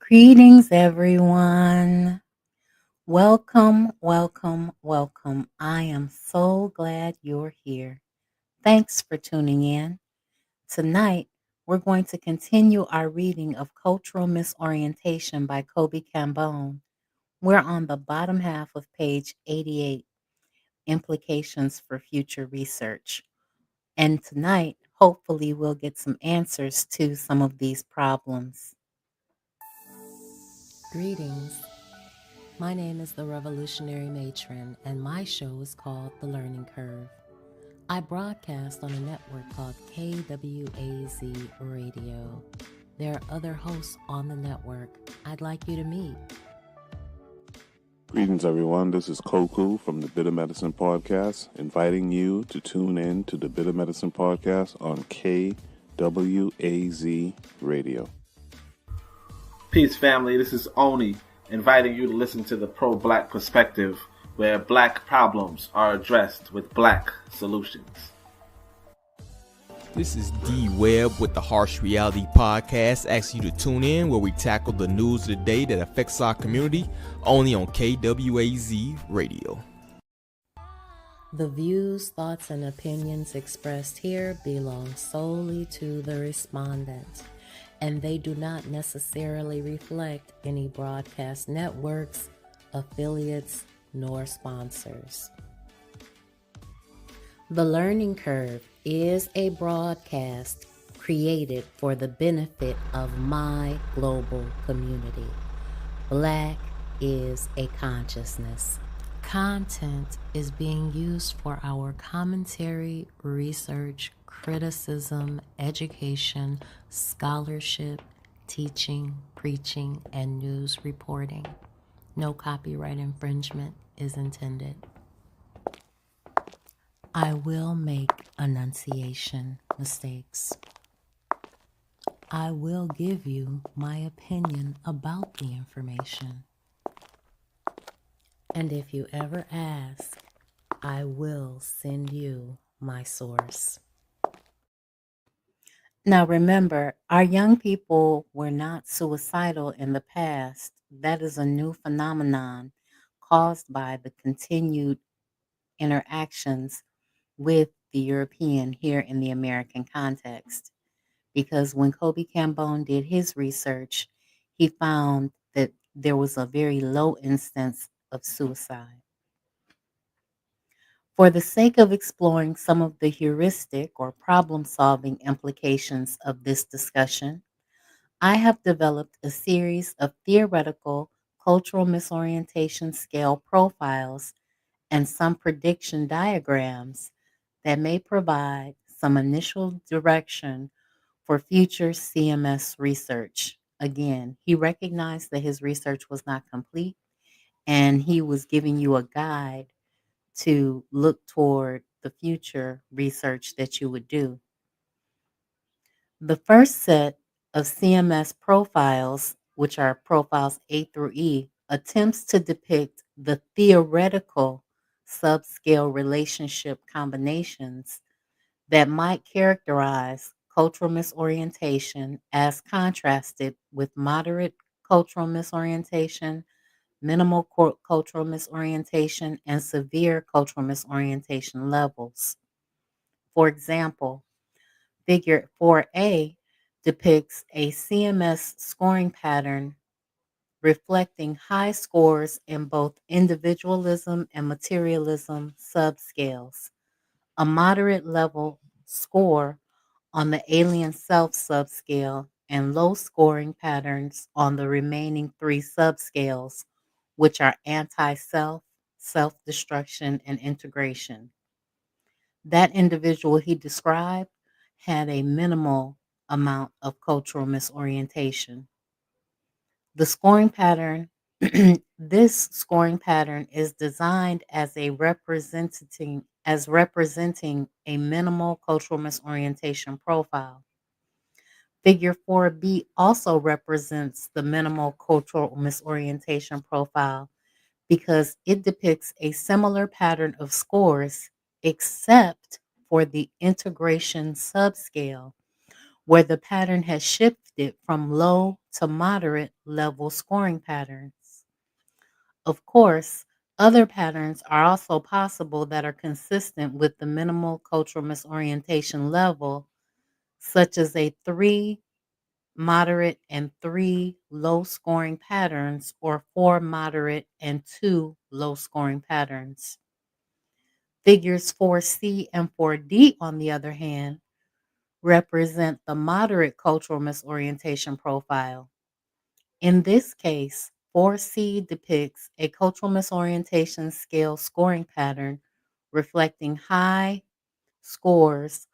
Greetings, everyone. Welcome, welcome, welcome. I am so glad you're here. Thanks for tuning in. Tonight, we're going to continue our reading of Cultural Misorientation by Kobe Cambone. We're on the bottom half of page 88, Implications for Future Research. And tonight, hopefully, we'll get some answers to some of these problems. Greetings. My name is the Revolutionary Matron, and my show is called The Learning Curve. I broadcast on a network called KWAZ Radio. There are other hosts on the network I'd like you to meet. Greetings, everyone. This is Koku from the Bitter Medicine Podcast, inviting you to tune in to the Bitter Medicine Podcast on KWAZ Radio. Peace, family. This is Oni, inviting you to listen to the pro-black perspective, where black problems are addressed with black solutions. This is D Webb with the Harsh Reality Podcast, asking you to tune in where we tackle the news of the day that affects our community, only on KWAZ Radio. The views, thoughts, and opinions expressed here belong solely to the respondent, and they do not necessarily reflect any broadcast networks, affiliates, nor sponsors. The Learning Curve is a broadcast created for the benefit of my global community. Black is a consciousness. Content is being used for our commentary, research, criticism, education, scholarship, teaching, preaching, and news reporting. No copyright infringement is intended. I will make enunciation mistakes. I will give you my opinion about the information. And if you ever ask, I will send you my source. Now, remember, our young people were not suicidal in the past. That is a new phenomenon caused by the continued interactions with the European here in the American context. Because when Kobe Cambone did his research, he found that there was a very low instance of suicide. For the sake of exploring some of the heuristic or problem solving implications of this discussion, I have developed a series of theoretical cultural misorientation scale profiles and some prediction diagrams that may provide some initial direction for future CMS research. Again, he recognized that his research was not complete and he was giving you a guide to look toward the future research that you would do. The first set of CMS profiles, which are profiles A through E, attempts to depict the theoretical subscale relationship combinations that might characterize cultural misorientation as contrasted with moderate cultural misorientation, minimal cultural misorientation, and severe cultural misorientation levels. For example, Figure 4A depicts a CMS scoring pattern reflecting high scores in both individualism and materialism subscales, a moderate level score on the alien self subscale, and low scoring patterns on the remaining three subscales, which are anti self, self destruction, and integration. That individual he described had a minimal amount of cultural misorientation. The scoring pattern, this scoring pattern is designed as representing a minimal cultural misorientation profile. Figure 4B also represents the minimal cultural misorientation profile because it depicts a similar pattern of scores except for the integration subscale, where the pattern has shifted from low to moderate level scoring patterns. Of course, other patterns are also possible that are consistent with the minimal cultural misorientation level, such as a 3 moderate and 3 low scoring patterns, or 4 moderate and 2 low scoring patterns. Figures 4C and 4D, on the other hand, represent the moderate cultural misorientation profile. In this case, 4C depicts a cultural misorientation scale scoring pattern reflecting high scores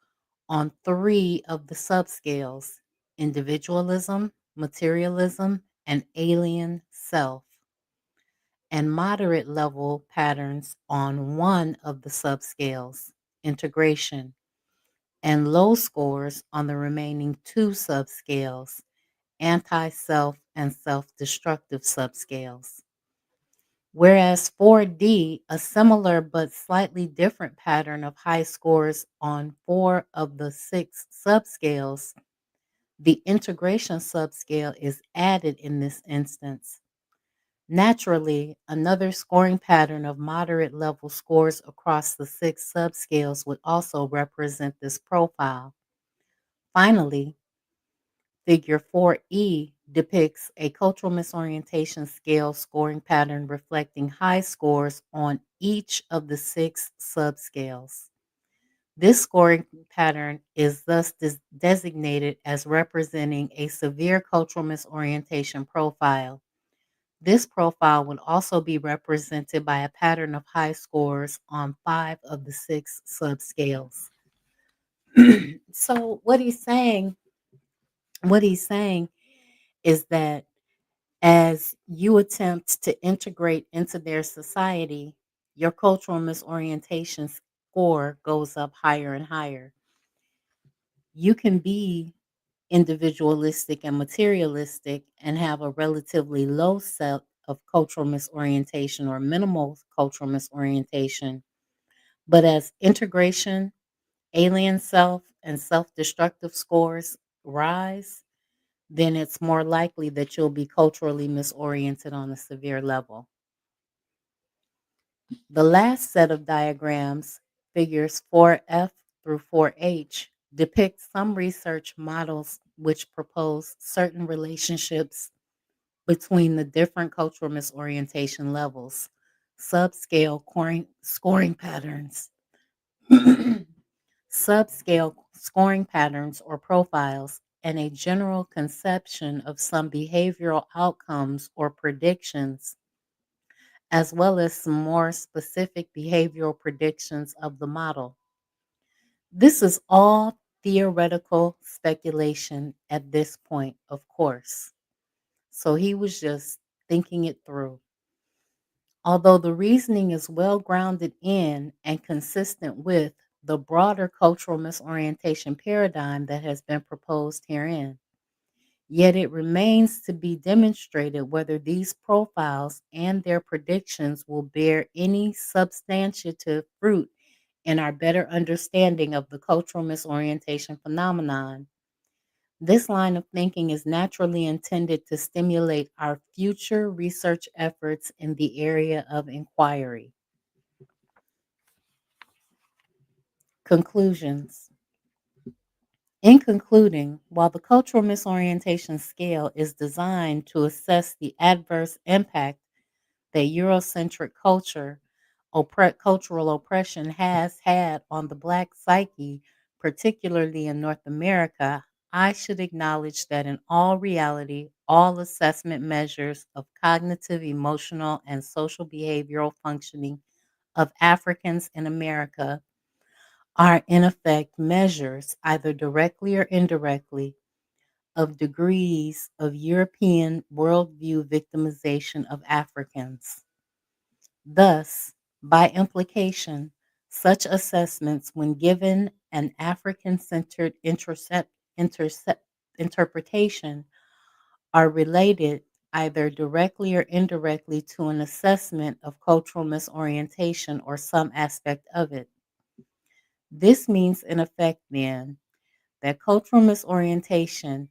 on 3 of the subscales: individualism, materialism, and alien self, and moderate level patterns on 1 of the subscales: integration, and low scores on the remaining 2 subscales: anti self and self destructive subscales. Whereas 4D, a similar but slightly different pattern of high scores on 4 of the 6 subscales, the integration subscale is added in this instance. Naturally, another scoring pattern of moderate level scores across the 6 subscales would also represent this profile. Finally, Figure 4E depicts a cultural misorientation scale scoring pattern reflecting high scores on each of the 6 subscales. This scoring pattern is thus designated as representing a severe cultural misorientation profile. This profile would also be represented by a pattern of high scores on 5 of the 6 subscales. So what he's saying is that as you attempt to integrate into their society, your cultural misorientation score goes up higher and higher. You can be individualistic and materialistic and have a relatively low set of cultural misorientation or minimal cultural misorientation. But as integration, alien self, and self destructive scores rise, then it's more likely that you'll be culturally misoriented on a severe level. The last set of diagrams, figures 4F through 4H, depict some research models which propose certain relationships between the different cultural misorientation levels, subscale scoring patterns, subscale scoring patterns or profiles, and a general conception of some behavioral outcomes or predictions, as well as some more specific behavioral predictions of the model. This is all theoretical speculation at this point, of course. So he was just thinking it through. Although the reasoning is well grounded in and consistent with the broader cultural misorientation paradigm that has been proposed herein, yet it remains to be demonstrated whether these profiles and their predictions will bear any substantive fruit in our better understanding of the cultural misorientation phenomenon. This line of thinking is naturally intended to stimulate our future research efforts in the area of inquiry. Conclusions. In concluding, while the cultural misorientation scale is designed to assess the adverse impact that Eurocentric cultural oppression has had on the Black psyche, particularly in North America, I should acknowledge that in all reality, all assessment measures of cognitive, emotional, and social behavioral functioning of Africans in America are in effect measures, either directly or indirectly, of degrees of European worldview victimization of Africans. Thus, by implication, such assessments, when given an African centered interpretation, are related either directly or indirectly to an assessment of cultural misorientation or some aspect of it. This means, in effect, then, that cultural misorientation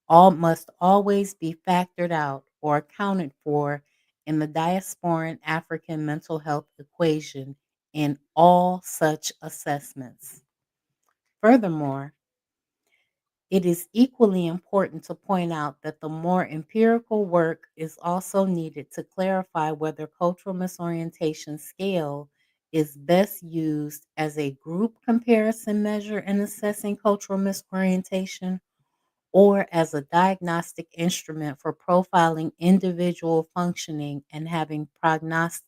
all must always be factored out or accounted for in the diasporan African mental health equation in all such assessments. Furthermore, it is equally important to point out that the more empirical work is also needed to clarify whether cultural misorientation scale is best used as a group comparison measure in assessing cultural misorientation or as a diagnostic instrument for profiling individual functioning and having prognostic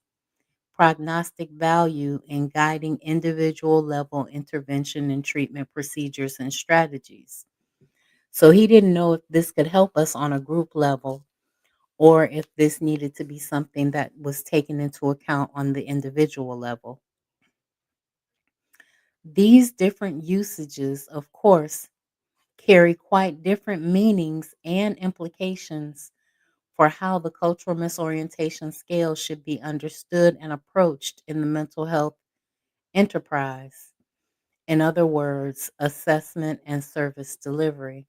value in guiding individual level intervention and treatment procedures and strategies. So he didn't know if this could help us on a group level or if this needed to be something that was taken into account on the individual level. These different usages, of course, carry quite different meanings and implications for how the cultural misorientation scale should be understood and approached in the mental health enterprise. In other words, assessment and service delivery.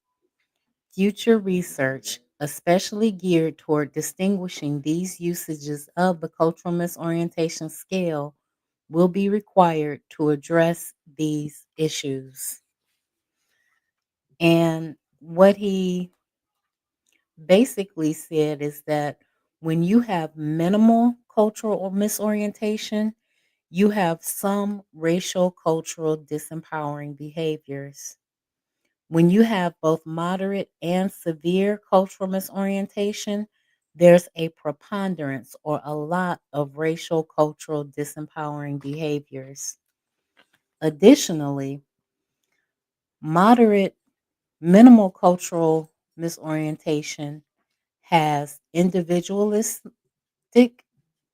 Future research, especially geared toward distinguishing these usages of the cultural misorientation scale, will be required to address these issues. And what he basically said is that when you have minimal cultural or misorientation, you have some racial cultural disempowering behaviors. When you have both moderate and severe cultural misorientation, there's a preponderance or a lot of racial cultural disempowering behaviors. Additionally, moderate minimal cultural misorientation has individualistic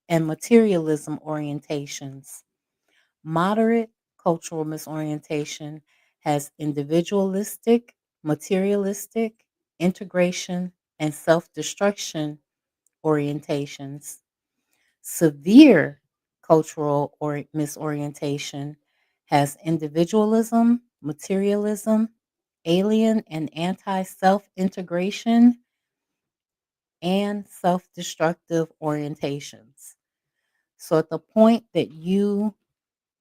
and materialism orientations. Moderate cultural misorientation has individualistic, materialistic, integration, and self destruction orientations. Severe cultural or misorientation has individualism, materialism, alien and anti self integration, and self destructive orientations. So, at the point that you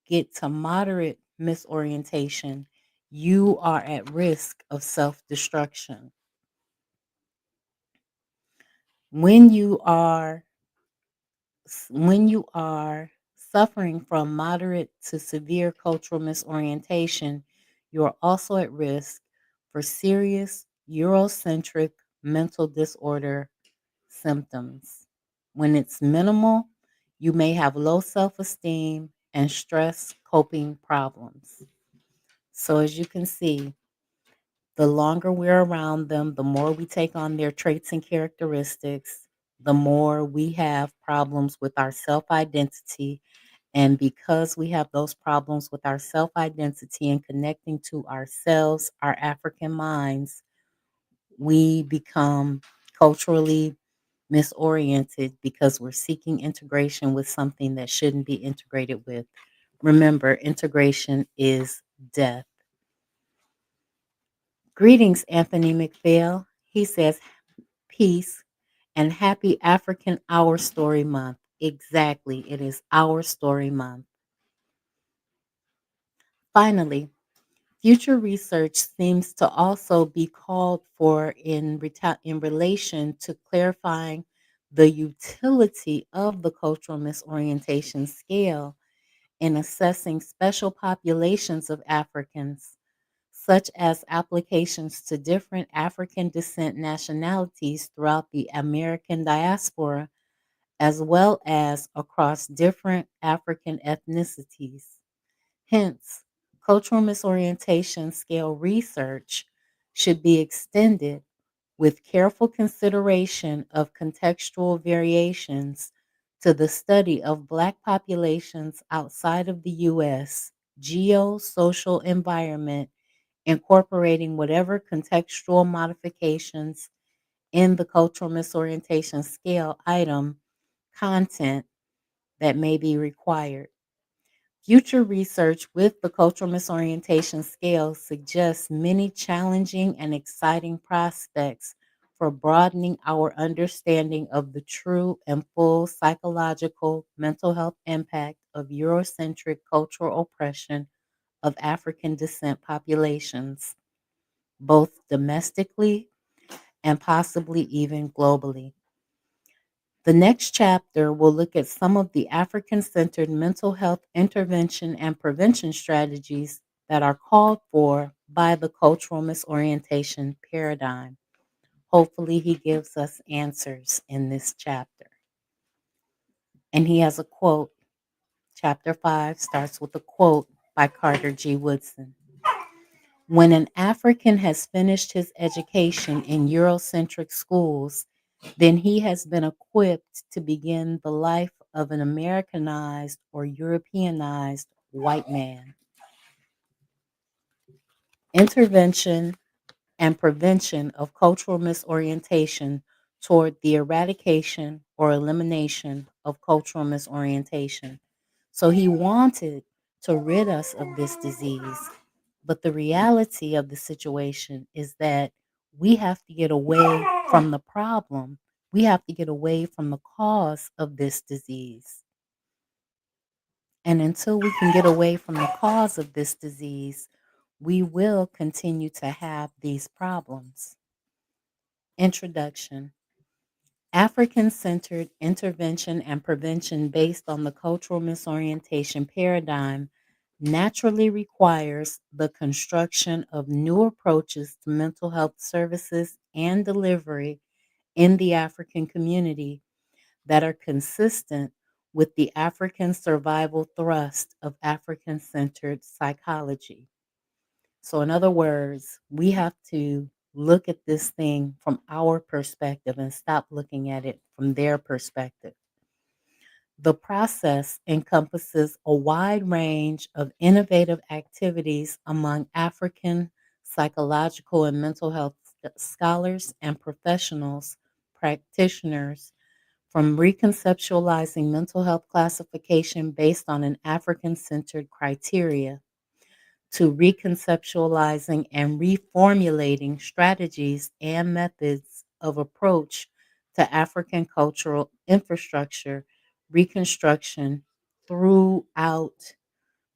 get to moderate misorientation, you are at risk of self destruction. When you are when you are suffering from moderate to severe cultural misorientation, you are also at risk for serious Eurocentric mental disorder symptoms. When it's minimal, you may have low self esteem and stress coping problems. So, as you can see, the longer we're around them, the more we take on their traits and characteristics, the more we have problems with our self identity. And because we have those problems with our self identity and connecting to ourselves, our African minds, we become culturally misoriented because we're seeking integration with something that shouldn't be integrated with. Remember, integration is death. Greetings, Anthony McPhail. He says, peace and happy African Our Story Month. Exactly, it is Our Story Month. Finally, future research seems to also be called for in relation to clarifying the utility of the cultural misorientation scale in assessing special populations of Africans, such as applications to different African descent nationalities throughout the American diaspora, as well as across different African ethnicities. Hence, cultural misorientation scale research should be extended with careful consideration of contextual variations to the study of Black populations outside of the U.S. geo-social environment, incorporating whatever contextual modifications in the cultural misorientation scale item content that may be required. Future research with the cultural misorientation scale suggests many challenging and exciting prospects for broadening our understanding of the true and full psychological mental health impact of Eurocentric cultural oppression of African descent populations, both domestically and possibly even globally. The next chapter will look at some of the African centered mental health intervention and prevention strategies that are called for by the cultural misorientation paradigm. Hopefully, he gives us answers in this chapter. And he has a quote. Chapter 5 starts with a quote by Carter G. Woodson. When an African has finished his education in Eurocentric schools, then he has been equipped to begin the life of an Americanized or Europeanized white man. Intervention and prevention of cultural misorientation toward the eradication or elimination of cultural misorientation. So he wanted to rid us of this disease. But the reality of the situation is that we have to get away from the problem. We have to get away from the cause of this disease. And until we can get away from the cause of this disease, we will continue to have these problems. Introduction. African centered intervention and prevention based on the cultural misorientation paradigm naturally requires the construction of new approaches to mental health services and delivery in the African community that are consistent with the African survival thrust of African centered psychology. So, in other words, we have to look at this thing from our perspective and stop looking at it from their perspective. The process encompasses a wide range of innovative activities among African psychological and mental health scholars and professionals, practitioners, from reconceptualizing mental health classification based on an African centered criteria to reconceptualizing and reformulating strategies and methods of approach to African cultural infrastructure reconstruction throughout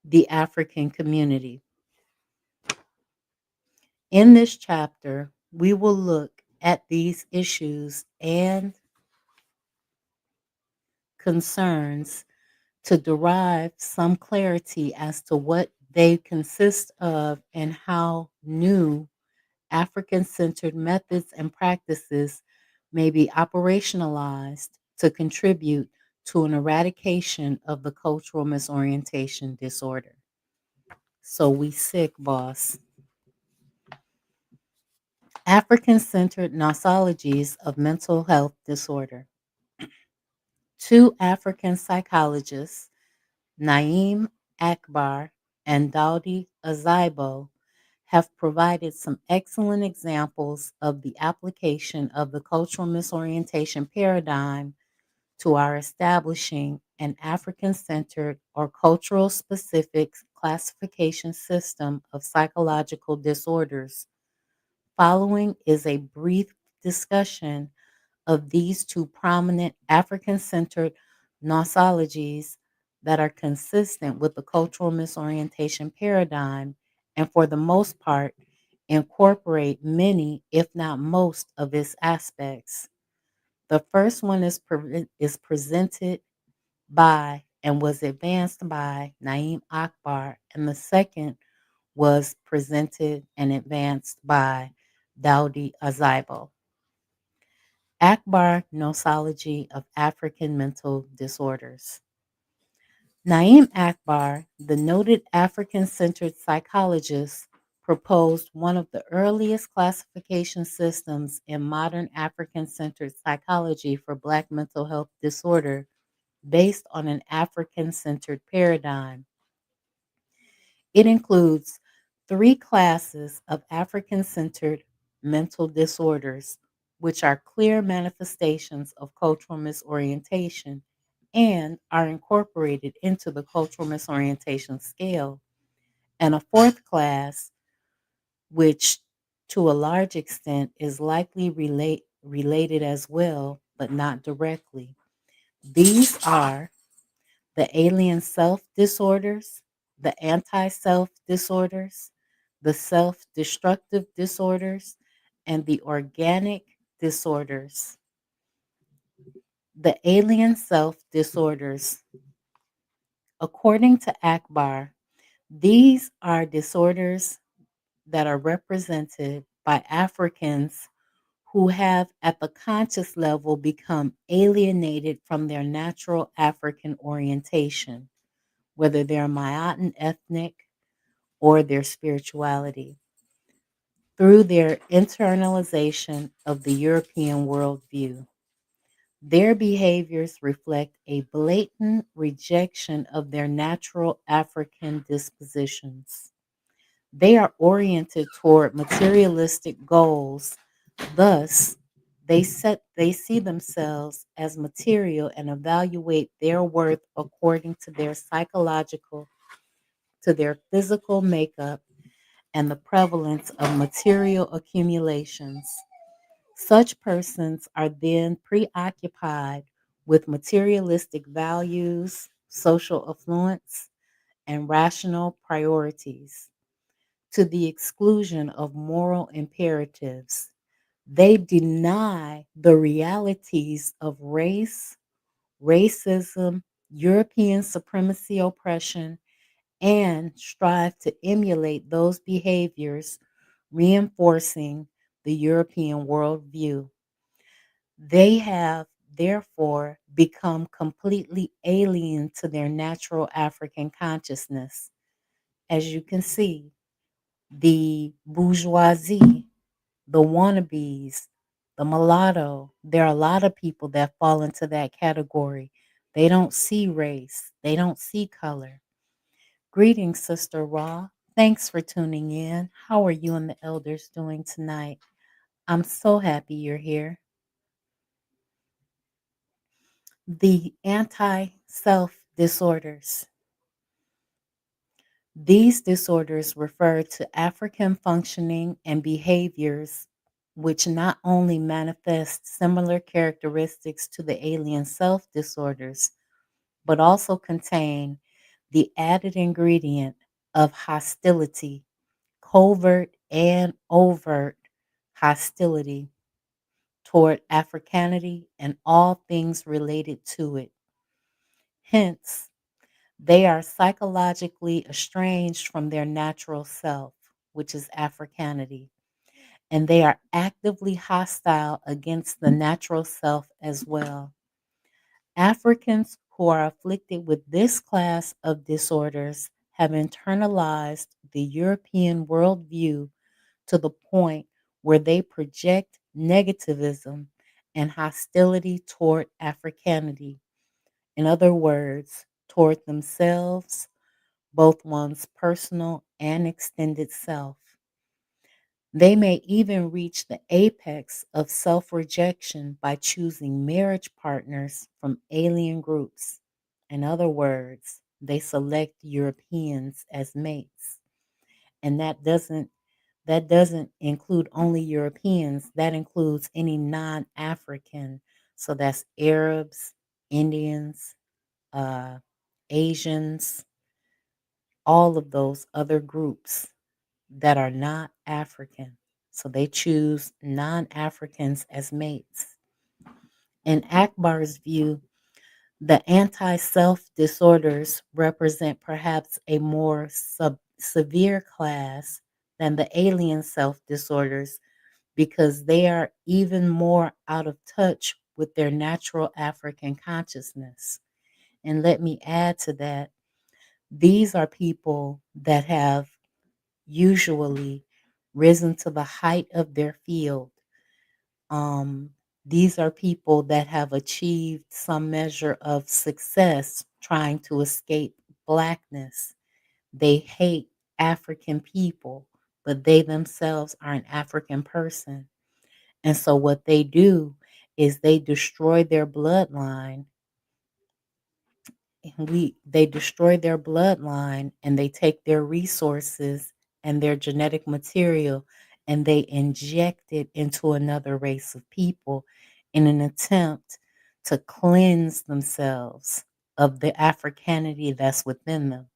the African community. In this chapter, we will look at these issues and concerns to derive some clarity as to what they consist of and how new African centered methods and practices may be operationalized to contribute to an eradication of the cultural misorientation disorder. So we sick, boss. African centered nosologies of mental health disorder. Two African psychologists, Naeem Akbar and Daudi Azaibo, have provided some excellent examples of the application of the cultural misorientation paradigm to our establishing an African centered or cultural specific classification system of psychological disorders. Following is a brief discussion of these two prominent African centered nosologies that are consistent with the cultural misorientation paradigm and, for the most part, incorporate many, if not most, of its aspects. The first one is presented by and was advanced by Naeem Akbar, and the second was presented and advanced by Daudi Azaibo. Akbar Nosology of African Mental Disorders. Naeem Akbar, the noted African centered psychologist, proposed one of the earliest classification systems in modern African centered psychology for Black mental health disorder based on an African centered paradigm. It includes three classes of African centered mental disorders, which are clear manifestations of cultural misorientation and are incorporated into the cultural misorientation scale, and a fourth class, which to a large extent is likely related as well, but not directly. These are the alien self disorders, the anti self disorders, the self destructive disorders, and the organic disorders. The alien self disorders, according to Akbar, these are disorders that are represented by Africans who have, at the conscious level, become alienated from their natural African orientation, whether they're Mayan ethnic or their spirituality, through their internalization of the European worldview. Their behaviors reflect a blatant rejection of their natural African dispositions. They are oriented toward materialistic goals. Thus, they see themselves as material and evaluate their worth according to their psychological, to their physical makeup, and the prevalence of material accumulations. Such persons are then preoccupied with materialistic values, social affluence, and rational priorities to the exclusion of moral imperatives. They deny the realities of race, racism, European supremacy oppression, and strive to emulate those behaviors, reinforcing the European worldview. They have therefore become completely alien to their natural African consciousness. As you can see, the bourgeoisie, the wannabes, the mulatto, there are a lot of people that fall into that category. They don't see race, they don't see color. Greetings, Sister Raw. Thanks for tuning in. How are you and the elders doing tonight? I'm so happy you're here. The anti self disorders. These disorders refer to African functioning and behaviors which not only manifest similar characteristics to the alien self disorders, but also contain the added ingredient of hostility, covert and overt hostility toward Africanity and all things related to it. Hence, they are psychologically estranged from their natural self, which is Africanity, and they are actively hostile against the natural self as well. Africans who are afflicted with this class of disorders have internalized the European worldview to the point where they project negativism and hostility toward Africanity. In other words, toward themselves, both one's personal and extended self. They may even reach the apex of self rejection by choosing marriage partners from alien groups. In other words, they select Europeans as mates. And that doesn't include only Europeans, that includes any non-African. So that's Arabs, Indians, uh, Asians, all of those other groups that are not African. So they choose non Africans as mates. In Akbar's view, the anti self disorders represent perhaps a more severe class than the alien self disorders because they are even more out of touch with their natural African consciousness. And let me add to that, these are people that have usually risen to the height of their field. Um, these are people that have achieved some measure of success trying to escape blackness. They hate African people, but they themselves are an African person. And so what they do is they destroy their bloodline They destroy their bloodline and they take their resources and their genetic material and they inject it into another race of people in an attempt to cleanse themselves of the Africanity that's within them.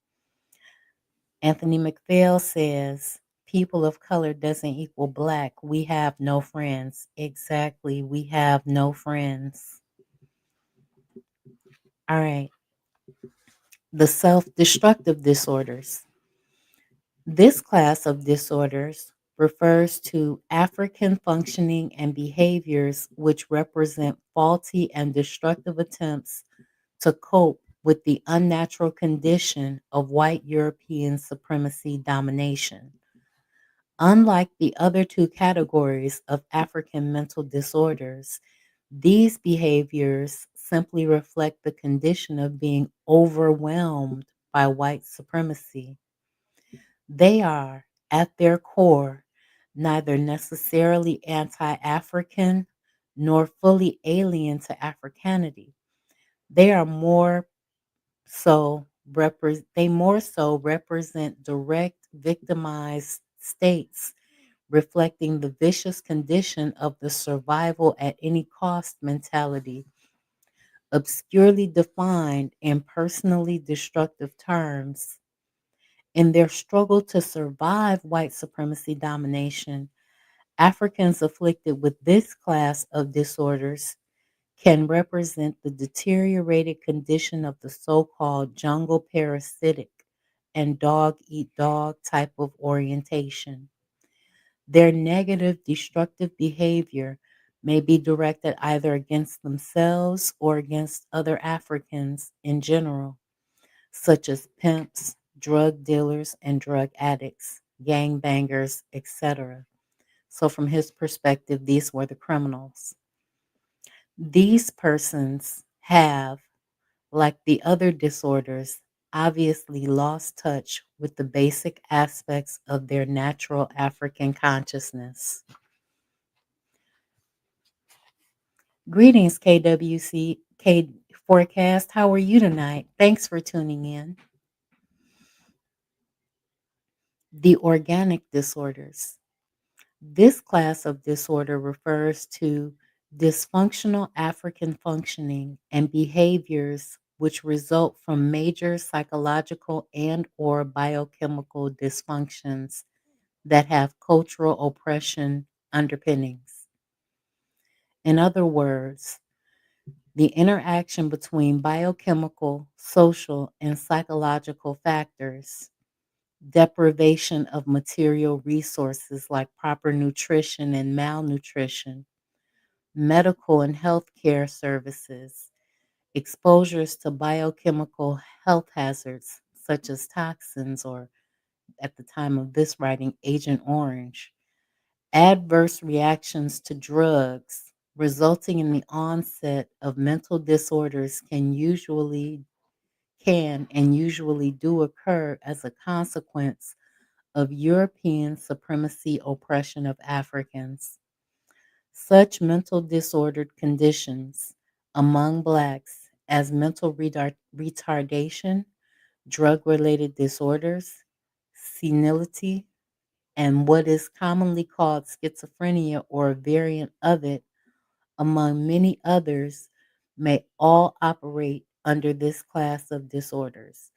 Anthony McPhail says people of color doesn't equal black. We have no friends. Exactly. We have no friends. All right. The self destructive disorders. This class of disorders refers to African functioning and behaviors which represent faulty and destructive attempts to cope with the unnatural condition of white European supremacy domination. Unlike the other two categories of African mental disorders, these behaviors simply reflect the condition of being overwhelmed by white supremacy. They are, at their core, neither necessarily anti African nor fully alien to Africanity. They are they more so represent direct victimized states reflecting the vicious condition of the survival at any cost mentality, obscurely defined in personally destructive terms. In their struggle to survive white supremacy domination, Africans afflicted with this class of disorders can represent the deteriorated condition of the so called jungle parasitic and dog eat dog type of orientation. Their negative, destructive behavior may be directed either against themselves or against other Africans in general, such as pimps, drug dealers, and drug addicts, gangbangers, etc. So, from his perspective, these were the criminals. These persons have, like the other disorders, obviously lost touch with the basic aspects of their natural African consciousness. Greetings, KWC Forecast. How are you tonight? Thanks for tuning in. The organic disorders. This class of disorder refers to dysfunctional African functioning and behaviors which result from major psychological and or biochemical dysfunctions that have cultural oppression underpinnings. In other words, the interaction between biochemical, social, and psychological factors, deprivation of material resources like proper nutrition and malnutrition, medical and healthcare services, exposures to biochemical health hazards such as toxins or, at the time of this writing, Agent Orange, adverse reactions to drugs resulting in the onset of mental disorders can and usually do occur as a consequence of European supremacy oppression of Africans. Such mental disordered conditions among blacks as mental retardation, drug related disorders, senility, and what is commonly called schizophrenia or a variant of it, among many others, may all operate under this class of disorders.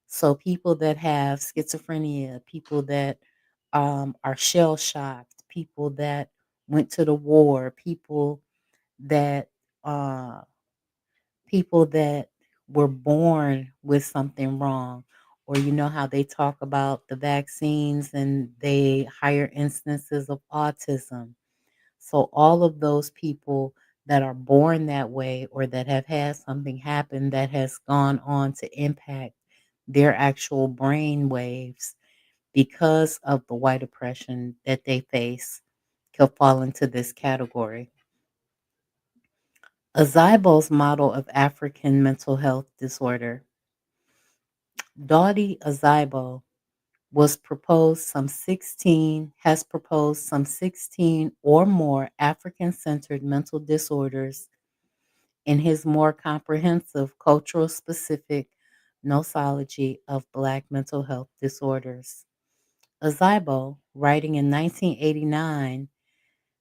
So, people that have schizophrenia, people that are shell shocked, people that went to the war, that uh, people that were born with something wrong, or you know how they talk about the vaccines and they higher instances of autism. So all of those people that are born that way or that have had something happen that has gone on to impact their actual brain waves because of the white oppression that they face could fall into this category. Azibo's model of African mental health disorder. Dawdy Azibo has proposed some 16 or more African-centered mental disorders in his more comprehensive cultural specific nosology of Black mental health disorders. Azibo, writing in 1989,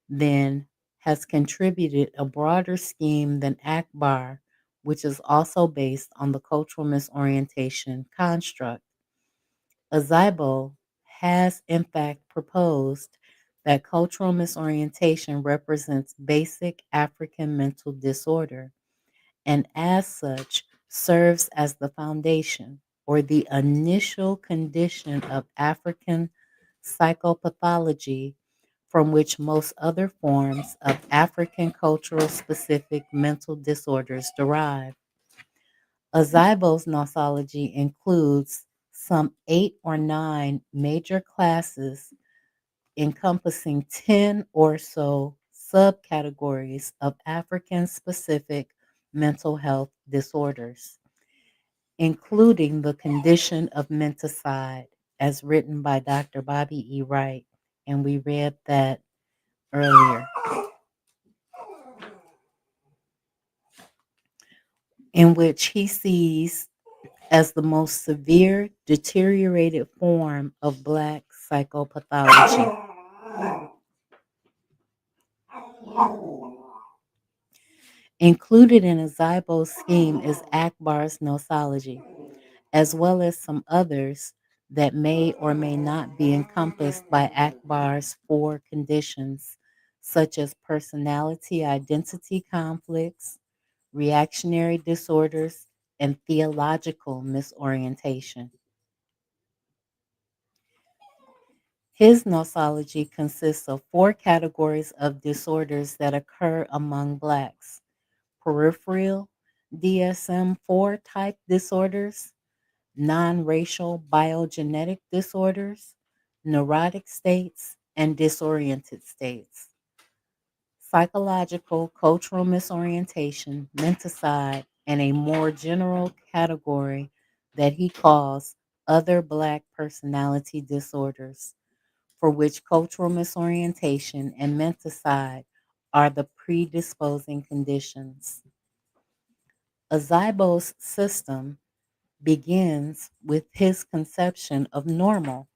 then has contributed a broader scheme than Akbar, which is also based on the cultural misorientation construct. Azibo has, in fact, proposed that cultural misorientation represents basic African mental disorder and, as such, serves as the foundation or the initial condition of African psychopathology from which most other forms of African cultural specific mental disorders derive. Azibo's nosology includes some 8 or 9 major classes encompassing 10 or so subcategories of African specific mental health disorders, including the condition of menticide, as written by Dr. Bobby E. Wright, and we read that earlier, in which he sees as the most severe deteriorated form of Black psychopathology. Included in Azibo's scheme is Akbar's nosology, as well as some others that may or may not be encompassed by Akbar's 4 conditions, such as personality identity conflicts, reactionary disorders, and theological misorientation. His nosology consists of 4 categories of disorders that occur among Blacks: peripheral DSM 4 type disorders, non racial biogenetic disorders, neurotic states, and disoriented states, psychological cultural misorientation, menticide, and a more general category that he calls other Black personality disorders, for which cultural misorientation and menticide are the predisposing conditions. Azibo's system begins with his conception of normal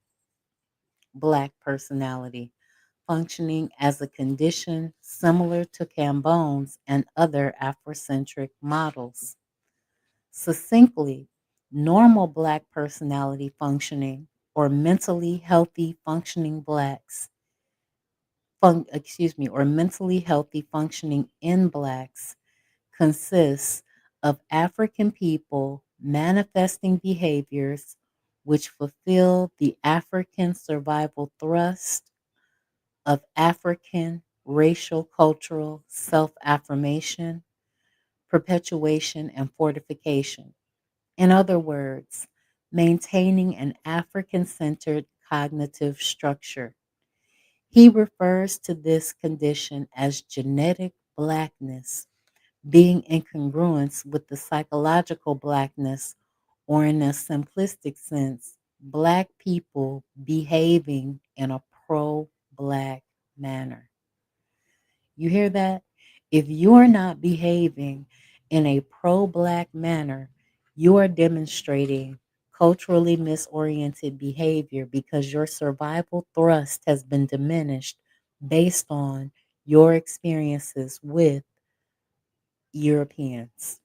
Black personality, functioning as a condition similar to Cambone's and other Afrocentric models. Succinctly, normal Black personality functioning or mentally healthy functioning Blacks, or mentally healthy functioning in Blacks consists of African people manifesting behaviors which fulfill the African survival thrust of African racial cultural self affirmation, perpetuation, and fortification. In other words, maintaining an African centered cognitive structure. He refers to this condition as genetic blackness, being in congruence with the psychological Blackness, or in a simplistic sense, Black people behaving in a pro Black manner. You hear that? If you're not behaving in a pro Black manner, you are demonstrating culturally misoriented behavior because your survival thrust has been diminished based on your experiences with Europeans.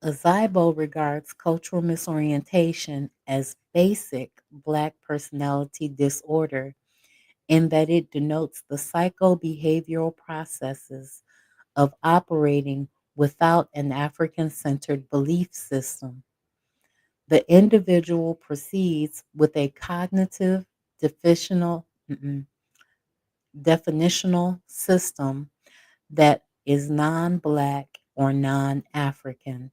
Azibo regards cultural misorientation as basic Black personality disorder in that it denotes the psychobehavioral processes of operating without an African centered belief system. The individual proceeds with a cognitive definitional system that is non Black or non African.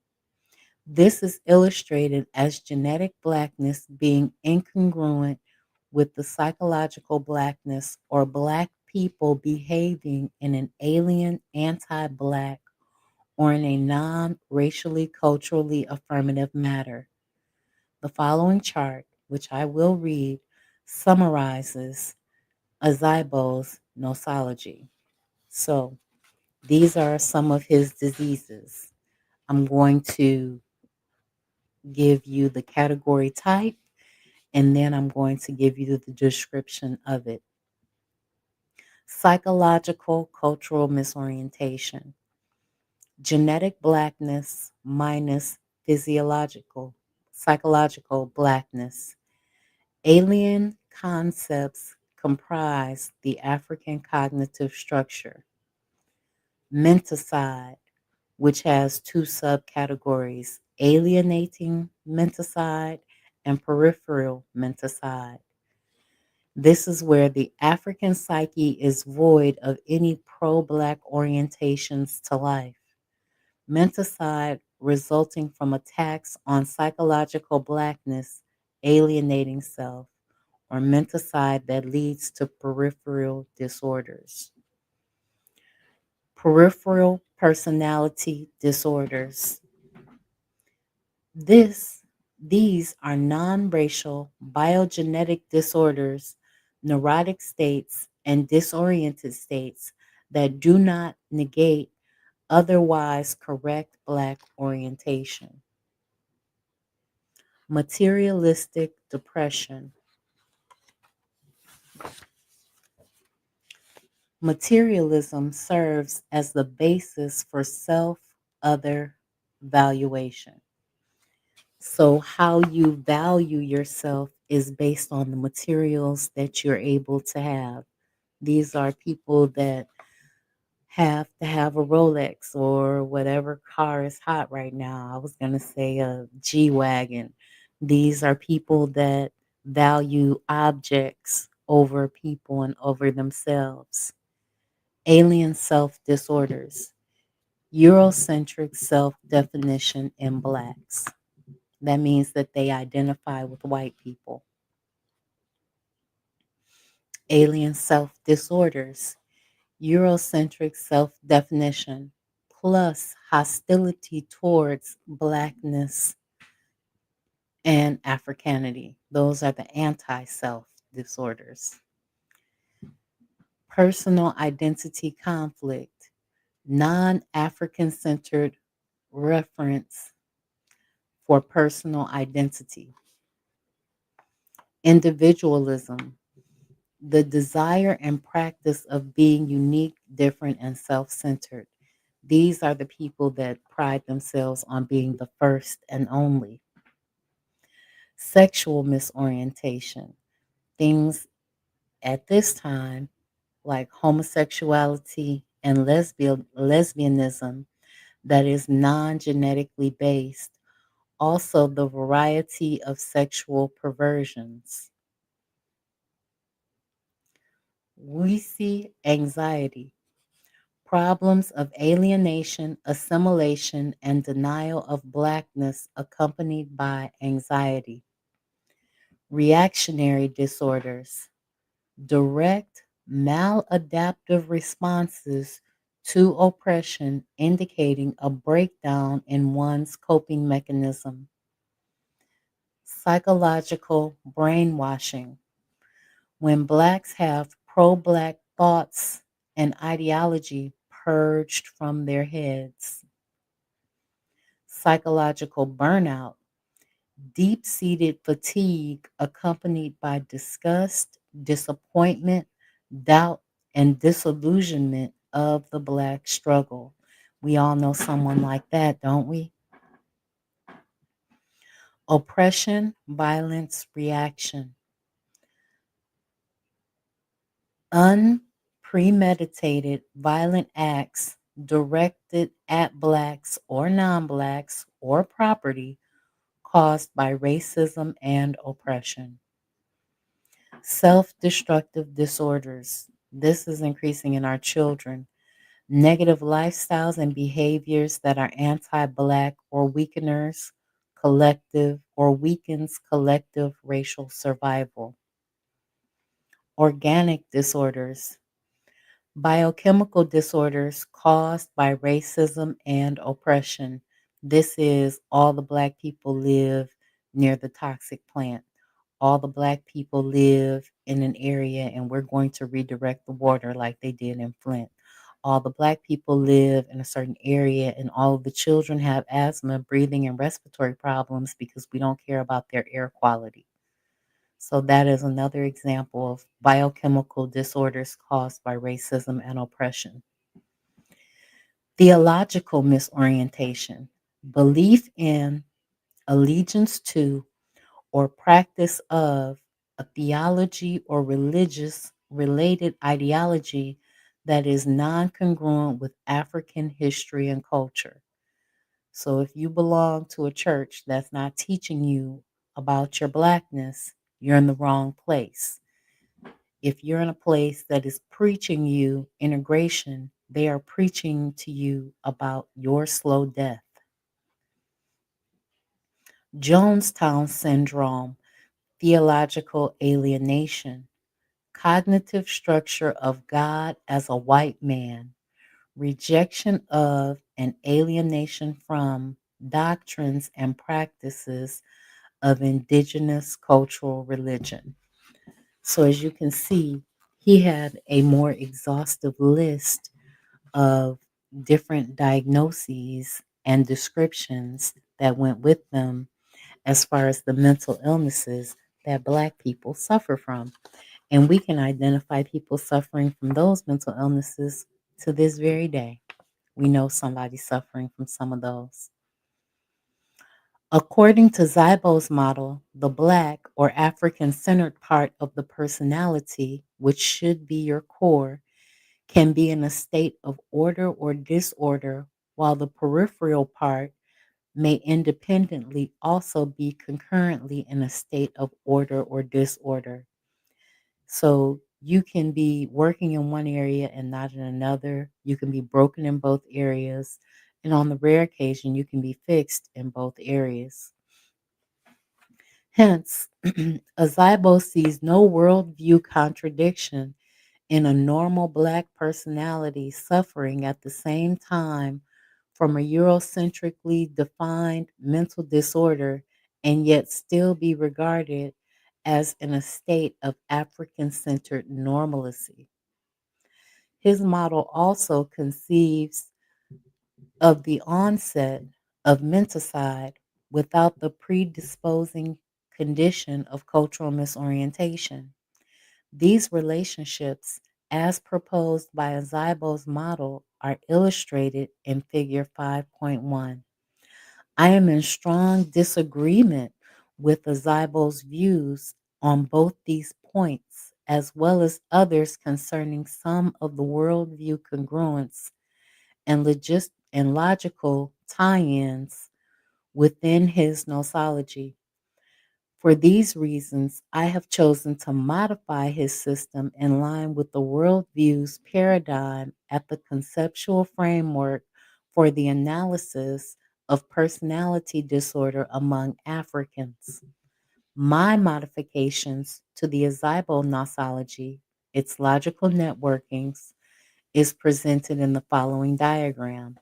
This is illustrated as genetic Blackness being incongruent with the psychological Blackness or Black people behaving in an alien, anti Black, or in a non racially culturally affirmative manner. The following chart, which I will read, summarizes Azibo's nosology. So, These are some of his diseases. I'm going to give you the category type, and then I'm going to give you the description of it. Psychological cultural misorientation, genetic blackness minus physiological, psychological blackness. Alien concepts comprise the African cognitive structure. Menticide, which has two subcategories: alienating menticide and peripheral menticide. This is where the African psyche is void of any pro Black orientations to life. Menticide resulting from attacks on psychological Blackness, alienating self, or menticide that leads to peripheral disorders. Peripheral personality disorders. This, these are non-racial biogenetic disorders, neurotic states, and disoriented states that do not negate otherwise correct Black orientation. Materialistic depression. Materialism serves as the basis for self-other valuation. So, how you value yourself is based on the materials that you're able to have. These are people that have to have a Rolex or whatever car is hot right now. I was going to say a G Wagon. These are people that value objects over people and over themselves. Alien self disorders, Eurocentric self definition in Blacks. That means that they identify with white people. Alien self disorders, Eurocentric self definition, plus hostility towards Blackness and Africanity. Those are the anti self disorders. Personal identity conflict, non African centered reference for personal identity. Individualism, the desire and practice of being unique, different, and self centered. These are the people that pride themselves on being the first and only. Sexual misorientation, things at this time like homosexuality and lesbianism that is non genetically based. Also, the variety of sexual perversions. We see anxiety, problems of alienation, assimilation, and denial of Blackness accompanied by anxiety. Reactionary disorders, direct maladaptive responses to oppression indicating a breakdown in one's coping mechanism. Psychological brainwashing, when Blacks have pro Black thoughts and ideology purged from their heads. Psychological burnout, deep seated fatigue accompanied by disgust, disappointment, doubt, and disillusionment of the Black struggle. We all know someone like that, don't we? Oppression, violence, reaction. Unpremeditated violent acts directed at Blacks or non Blacks or property caused by racism and oppression. Self destructive disorders. This is increasing in our children. Negative lifestyles and behaviors that are anti Black or weakeners, collective or weakens collective racial survival. Organic disorders, biochemical disorders caused by racism and oppression. This is all the Black people live near the toxic plant. All the Black people live in an area and we're going to redirect the water like they did in Flint. all the black people live in a certain area and all of the children have asthma, breathing, and respiratory problems because we don't care about their air quality. So that is another example of biochemical disorders caused by racism and oppression. Theological misorientation, belief in, allegiance to, or practice of a theology or religious related ideology that is non congruent with African history and culture. So if you belong to a church that's not teaching you about your blackness, you're in the wrong place. If you're in a place that is preaching you integration, they are preaching to you about your slow death. Jonestown syndrome, theological alienation, cognitive structure of God as a white man, rejection of and alienation from doctrines and practices of indigenous cultural religion. So, as you can see, he had a more exhaustive list of different diagnoses and descriptions that went with them as far as the mental illnesses that Black people suffer from. And we can identify people suffering from those mental illnesses to this very day. We know somebody suffering from some of those. According to Szybow's model, the Black or African centered part of the personality, which should be your core, can be in a state of order or disorder, while the peripheral part may independently also be concurrently in a state of order or disorder. So you can be working in one area and not in another. You can be broken in both areas. And on the rare occasion, you can be fixed in both areas. Hence, Azibo sees no worldview contradiction in a normal Black personality suffering at the same time from a Eurocentrically defined mental disorder and yet still be regarded as in a state of African centered normalcy. His model also conceives of the onset of menticide without the predisposing condition of cultural misorientation. These relationships, as proposed by Azibo's model, are illustrated in Figure 5.1. I am in strong disagreement with Azibo's views on both these points, as well as others concerning some of the worldview congruence and logical tie-ins within his nosology. For these reasons, I have chosen to modify his system in line with the worldview's paradigm at the conceptual framework for the analysis of personality disorder among Africans. My modifications to the Azibo nosology, its logical networkings, is presented in the following diagram.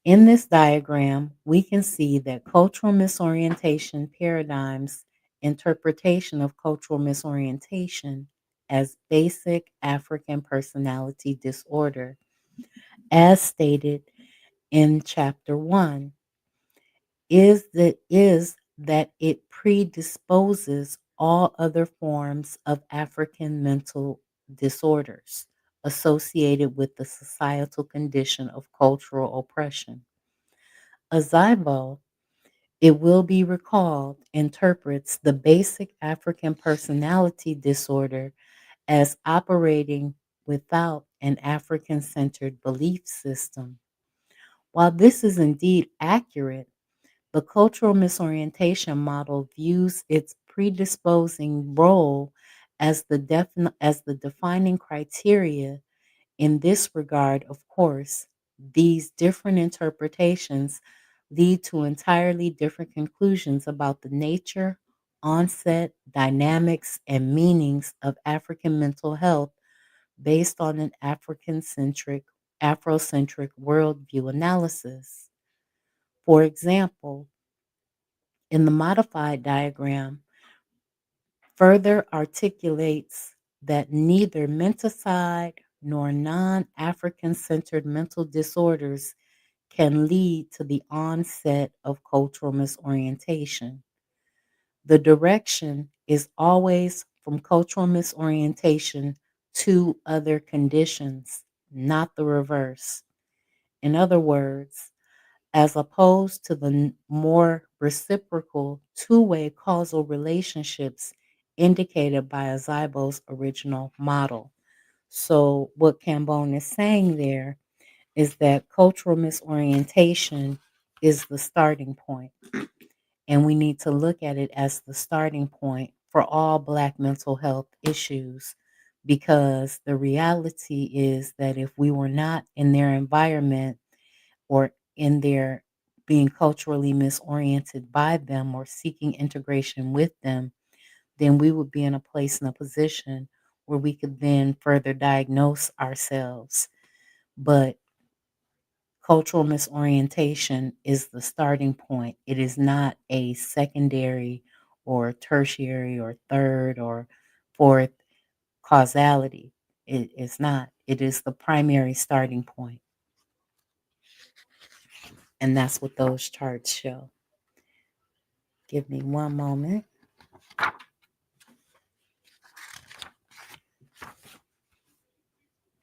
In this diagram, we can see that cultural misorientation paradigms interpretation of cultural misorientation as basic African personality disorder, as stated in chapter 1, is that it predisposes all other forms of African mental disorders associated with the societal condition of cultural oppression. Azibo, it will be recalled, interprets the basic African personality disorder as operating without an African centered belief system. While this is indeed accurate, the cultural misorientation model views its predisposing role as the defining criteria. In this regard, of course, these different interpretations lead to entirely different conclusions about the nature, onset, dynamics, and meanings of African mental health based on an Afrocentric worldview analysis. For example, in the modified diagram, further articulates that neither menticide nor non African centered mental disorders can lead to the onset of cultural misorientation. The direction is always from cultural misorientation to other conditions, not the reverse. In other words, as opposed to the more reciprocal two-way causal relationships indicated by Azibo's original model. So, what Cambone is saying there is that cultural misorientation is the starting point, and we need to look at it as the starting point for all Black mental health issues because the reality is that if we were not in their environment or in their being culturally misoriented by them or seeking integration with them, then we would be in a place and a position where we could then further diagnose ourselves. But cultural misorientation is the starting point. It is not a secondary or tertiary or third or fourth causality. It is not. It is the primary starting point, and that's what those charts show. Give me one moment.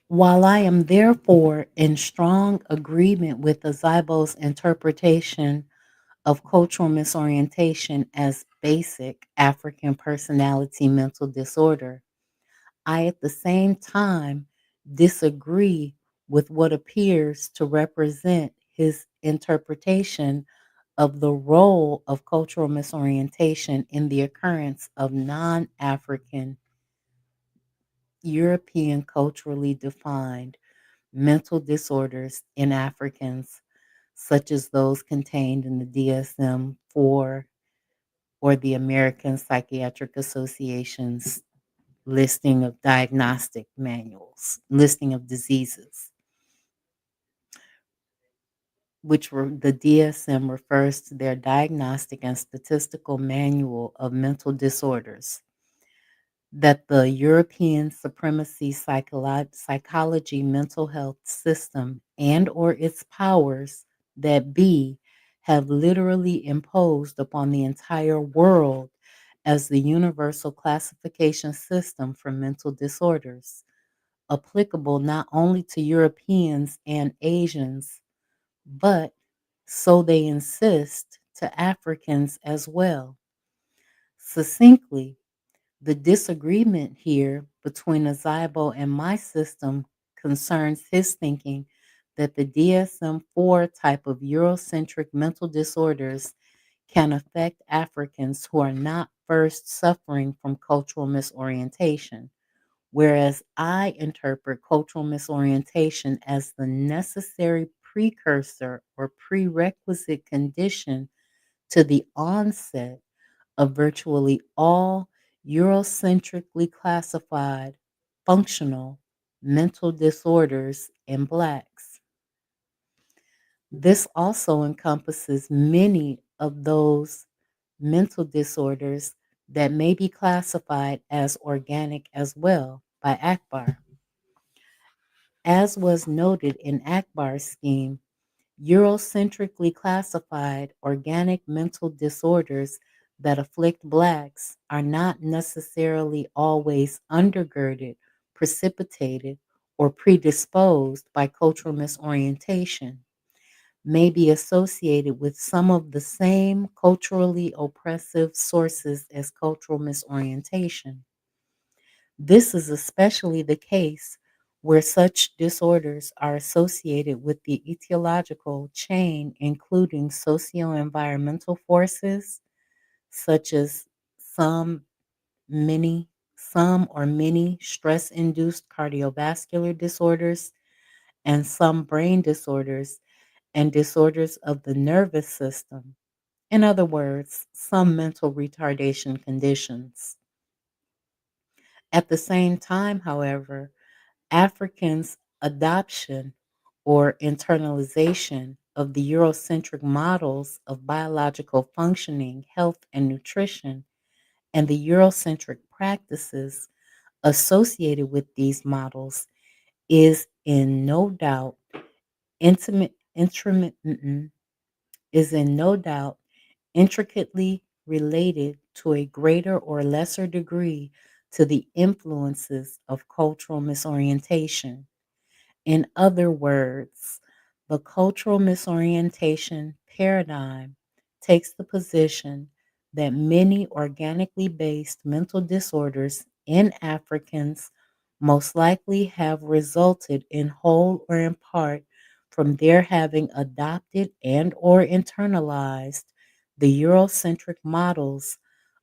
While I am therefore in strong agreement with Azibo's interpretation of cultural misorientation as basic African personality mental disorder, I at the same time disagree with what appears to represent his interpretation of the role of cultural misorientation in the occurrence of non African, European culturally defined mental disorders in Africans, such as those contained in the DSM 4 or the American Psychiatric Association's listing of diagnostic manuals, listing of diseases, which were the DSM refers to their diagnostic and statistical manual of mental disorders that the European supremacy psychology mental health system and or its powers that be have literally imposed upon the entire world as the universal classification system for mental disorders, applicable not only to Europeans and Asians, but so they insist to Africans as well. Succinctly, the disagreement here between Azibo and my system concerns his thinking that the DSM 4 type of Eurocentric mental disorders can affect Africans who are not first suffering from cultural misorientation, whereas I interpret cultural misorientation as the necessary precursor or prerequisite condition to the onset of virtually all Eurocentrically classified functional mental disorders in Blacks. This also encompasses many of those mental disorders that may be classified as organic as well by Akbar. As was noted in Akbar's scheme, Eurocentrically classified organic mental disorders that afflict Blacks are not necessarily always undergirded, precipitated, or predisposed by cultural misorientation, may be associated with some of the same culturally oppressive sources as cultural misorientation. This is especially the case where such disorders are associated with the etiological chain, including socio-environmental forces such as some many some or many stress-induced cardiovascular disorders and some brain disorders and disorders of the nervous system. In other words, some mental retardation conditions. At the same time, however, Africans' adoption or internalization of the Eurocentric models of biological functioning, health, and nutrition, and the Eurocentric practices associated with these models is in no doubt intimate, intimate, is in no doubt intricately related to a greater or lesser degree to the influences of cultural misorientation. In other words, the cultural misorientation paradigm takes the position that many organically based mental disorders in Africans most likely have resulted in whole or in part from their having adopted and or internalized the Eurocentric models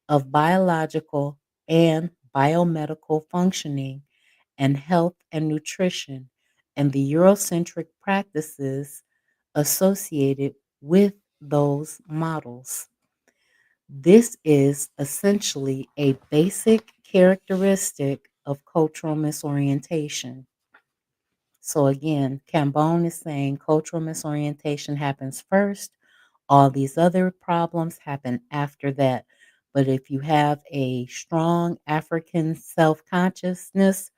of biological and biomedical functioning and health and nutrition and the Eurocentric practices associated with those models. This is essentially a basic characteristic of cultural misorientation. So, again, Cambone is saying cultural misorientation happens first, all these other problems happen after that. But if you have a strong African self consciousness,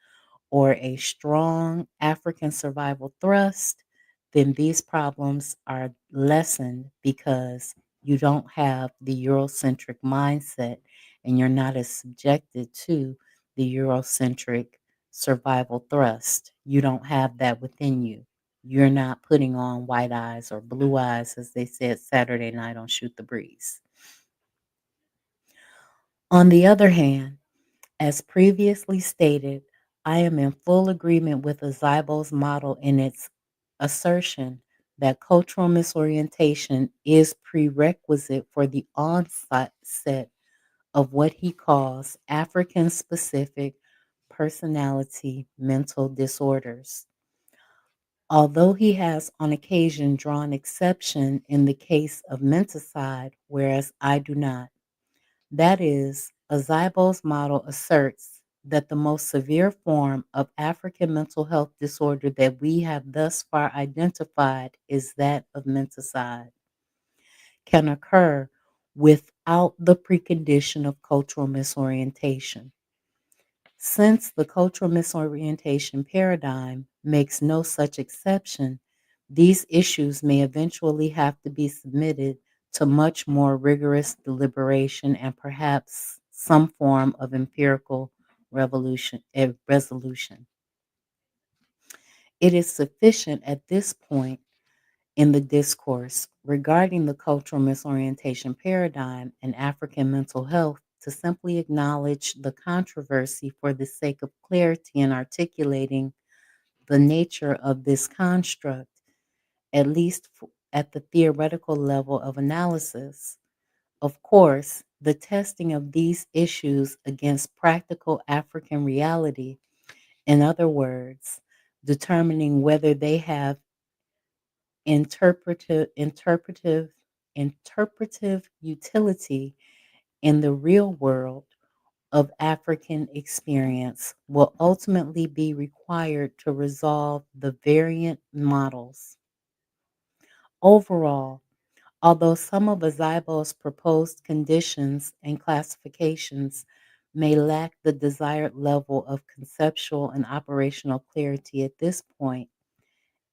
or a strong African survival thrust, then these problems are lessened because you don't have the Eurocentric mindset and you're not as subjected to the Eurocentric survival thrust. You don't have that within you. You're not putting on white eyes or blue eyes, as they said Saturday night on Shoot the Breeze. On the other hand, as previously stated, I am in full agreement with Azibo's model in its assertion that cultural misorientation is prerequisite for the onset of what he calls African specific personality mental disorders. Although he has on occasion drawn exception in the case of menticide, whereas I do not. That is, Azibo's model asserts that the most severe form of African mental health disorder that we have thus far identified is that of menticide, can occur without the precondition of cultural misorientation. Since the cultural misorientation paradigm makes no such exception, these issues may eventually have to be submitted to much more rigorous deliberation and perhaps some form of empirical resolution. It is sufficient at this point in the discourse regarding the cultural misorientation paradigm and African mental health to simply acknowledge the controversy for the sake of clarity in articulating the nature of this construct, at least at the theoretical level of analysis. Of course, the testing of these issues against practical African reality, in other words, determining whether they have interpretive, interpretive, interpretive utility in the real world of African experience will ultimately be required to resolve the variant models. Overall, although some of Azibo's proposed conditions and classifications may lack the desired level of conceptual and operational clarity at this point,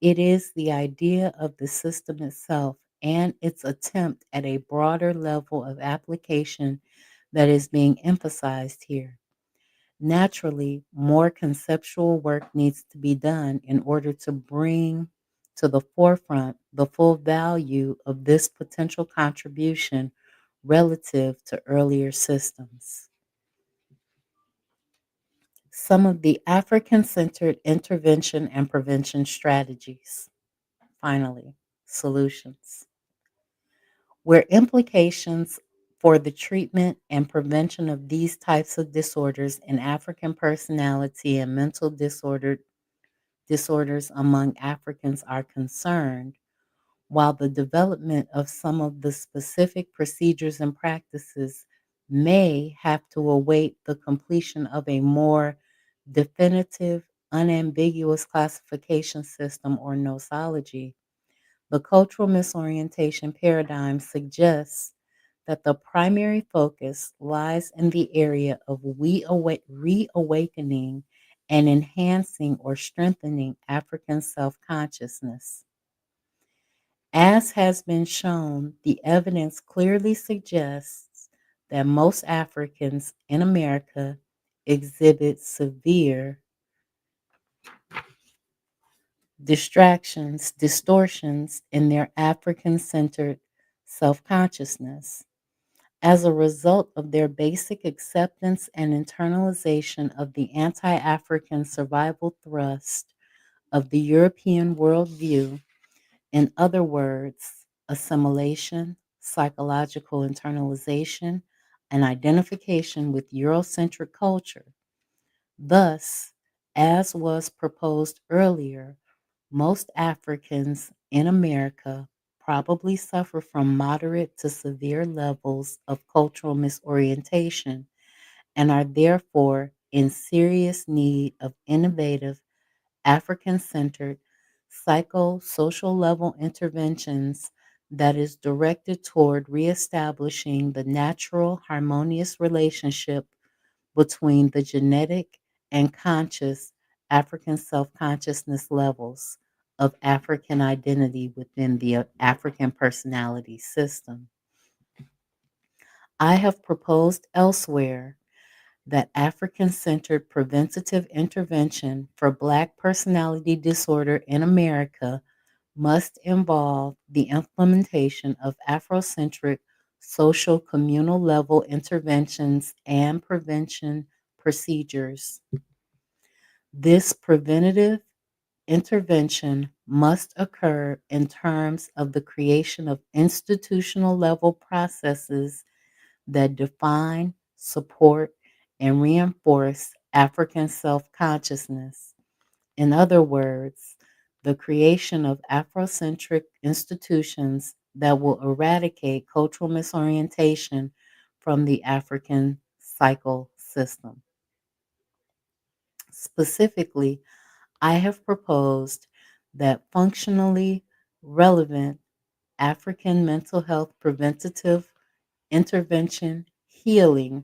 it is the idea of the system itself and its attempt at a broader level of application that is being emphasized here. Naturally, more conceptual work needs to be done in order to bring to the forefront the full value of this potential contribution relative to earlier systems. Some of the African centered intervention and prevention strategies. Finally, solutions, where implications for the treatment and prevention of these types of disorders in African personality and mental disorders among Africans are concerned, while the development of some of the specific procedures and practices may have to await the completion of a more definitive, unambiguous classification system or nosology. The cultural misorientation paradigm suggests that the primary focus lies in the area of reawakening and enhancing or strengthening African self consciousness. As has been shown, the evidence clearly suggests that most Africans in America exhibit severe distortions in their African centered self consciousness as a result of their basic acceptance and internalization of the anti African survival thrust of the European worldview. In other words, assimilation, psychological internalization, and identification with Eurocentric culture. Thus, as was proposed earlier, most Africans in America probably suffer from moderate to severe levels of cultural misorientation and are therefore in serious need of innovative African centered psychosocial level interventions that is directed toward reestablishing the natural harmonious relationship between the genetic and conscious African self consciousness levels of African identity within the African personality system. I have proposed elsewhere that African centered preventative intervention for Black personality disorder in America must involve the implementation of Afrocentric social communal level interventions and prevention procedures. This preventative intervention must occur in terms of the creation of institutional level processes that define, support, and reinforce African self consciousness. In other words, the creation of Afrocentric institutions that will eradicate cultural misorientation from the African cycle system. Specifically, I have proposed that functionally relevant African mental health preventative intervention healing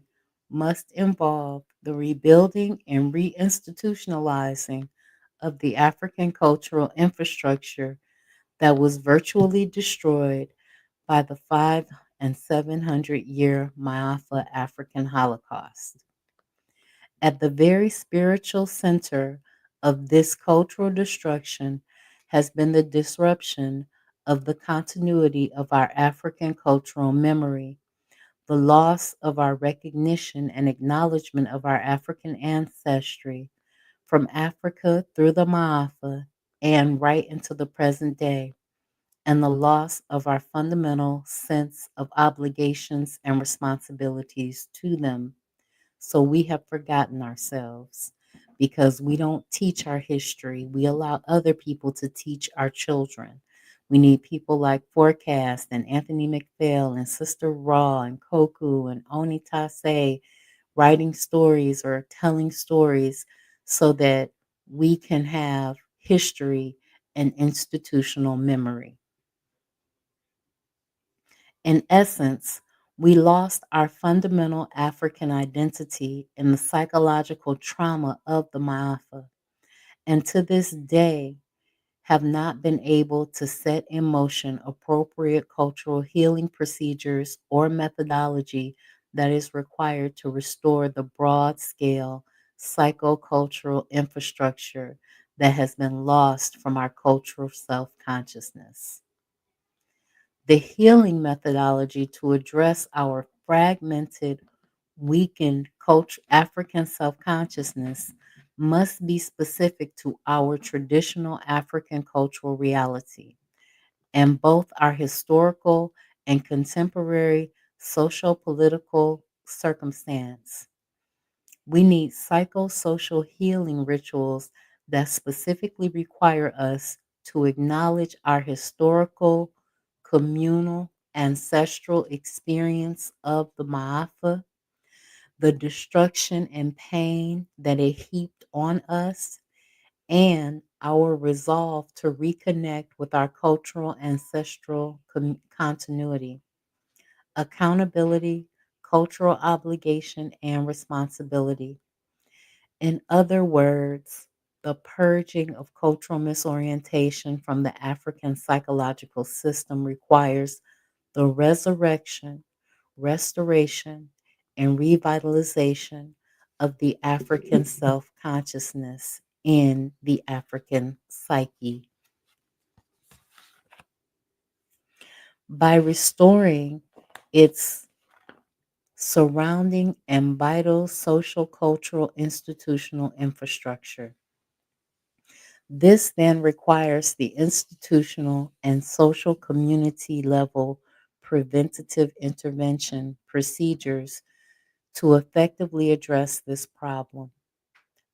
must involve the rebuilding and reinstitutionalizing of the African cultural infrastructure that was virtually destroyed by the 5 and 700 year Maafa African Holocaust. At the very spiritual center of this cultural destruction has been the disruption of the continuity of our African cultural memory, the loss of our recognition and acknowledgement of our African ancestry from Africa through the Maafa and right into the present day, and the loss of our fundamental sense of obligations and responsibilities to them. So we have forgotten ourselves because we don't teach our history. We allow other people to teach our children. We need people like Forecast and Anthony McPhail and Sister Raw and Koku and Oni Tase writing stories or telling stories so that we can have history and institutional memory. In essence, we lost our fundamental African identity in the psychological trauma of the Maafa, and to this day have not been able to set in motion appropriate cultural healing procedures or methodology that is required to restore the broad scale psychocultural infrastructure that has been lost from our cultural self consciousness. The healing methodology to address our fragmented, weakened African self consciousness must be specific to our traditional African cultural reality and both our historical and contemporary social political circumstance. We need psychosocial healing rituals that specifically require us to acknowledge our historical, communal, ancestral experience of the Ma'afa, the destruction and pain that it heaped on us, and our resolve to reconnect with our cultural ancestral continuity, accountability, cultural obligation, and responsibility. In other words, the purging of cultural misorientation from the African psychological system requires the resurrection, restoration, and revitalization of the African self consciousness in the African psyche. By restoring its surrounding and vital social, cultural, institutional infrastructure. This then requires the institutional and social community level preventative intervention procedures to effectively address this problem.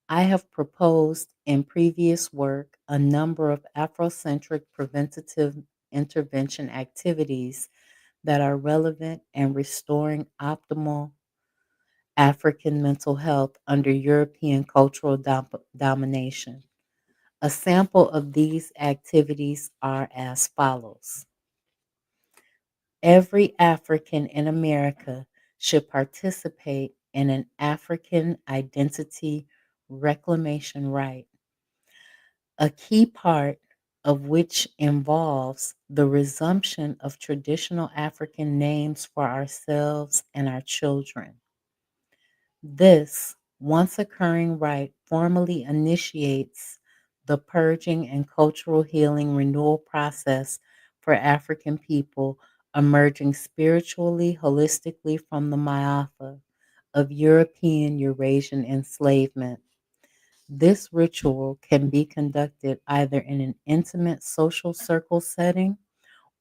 I have proposed in previous work a number of Afrocentric preventative intervention activities that are relevant and restoring optimal African mental health under European cultural domination. A sample of these activities are as follows. Every African in America should participate in an African identity reclamation right, a key part of which involves the resumption of traditional African names for ourselves and our children. This once occurring rite formally initiates the purging and cultural healing renewal process for African people emerging spiritually, holistically from the Ma'afa of European Eurasian enslavement. This ritual can be conducted either in an intimate social circle setting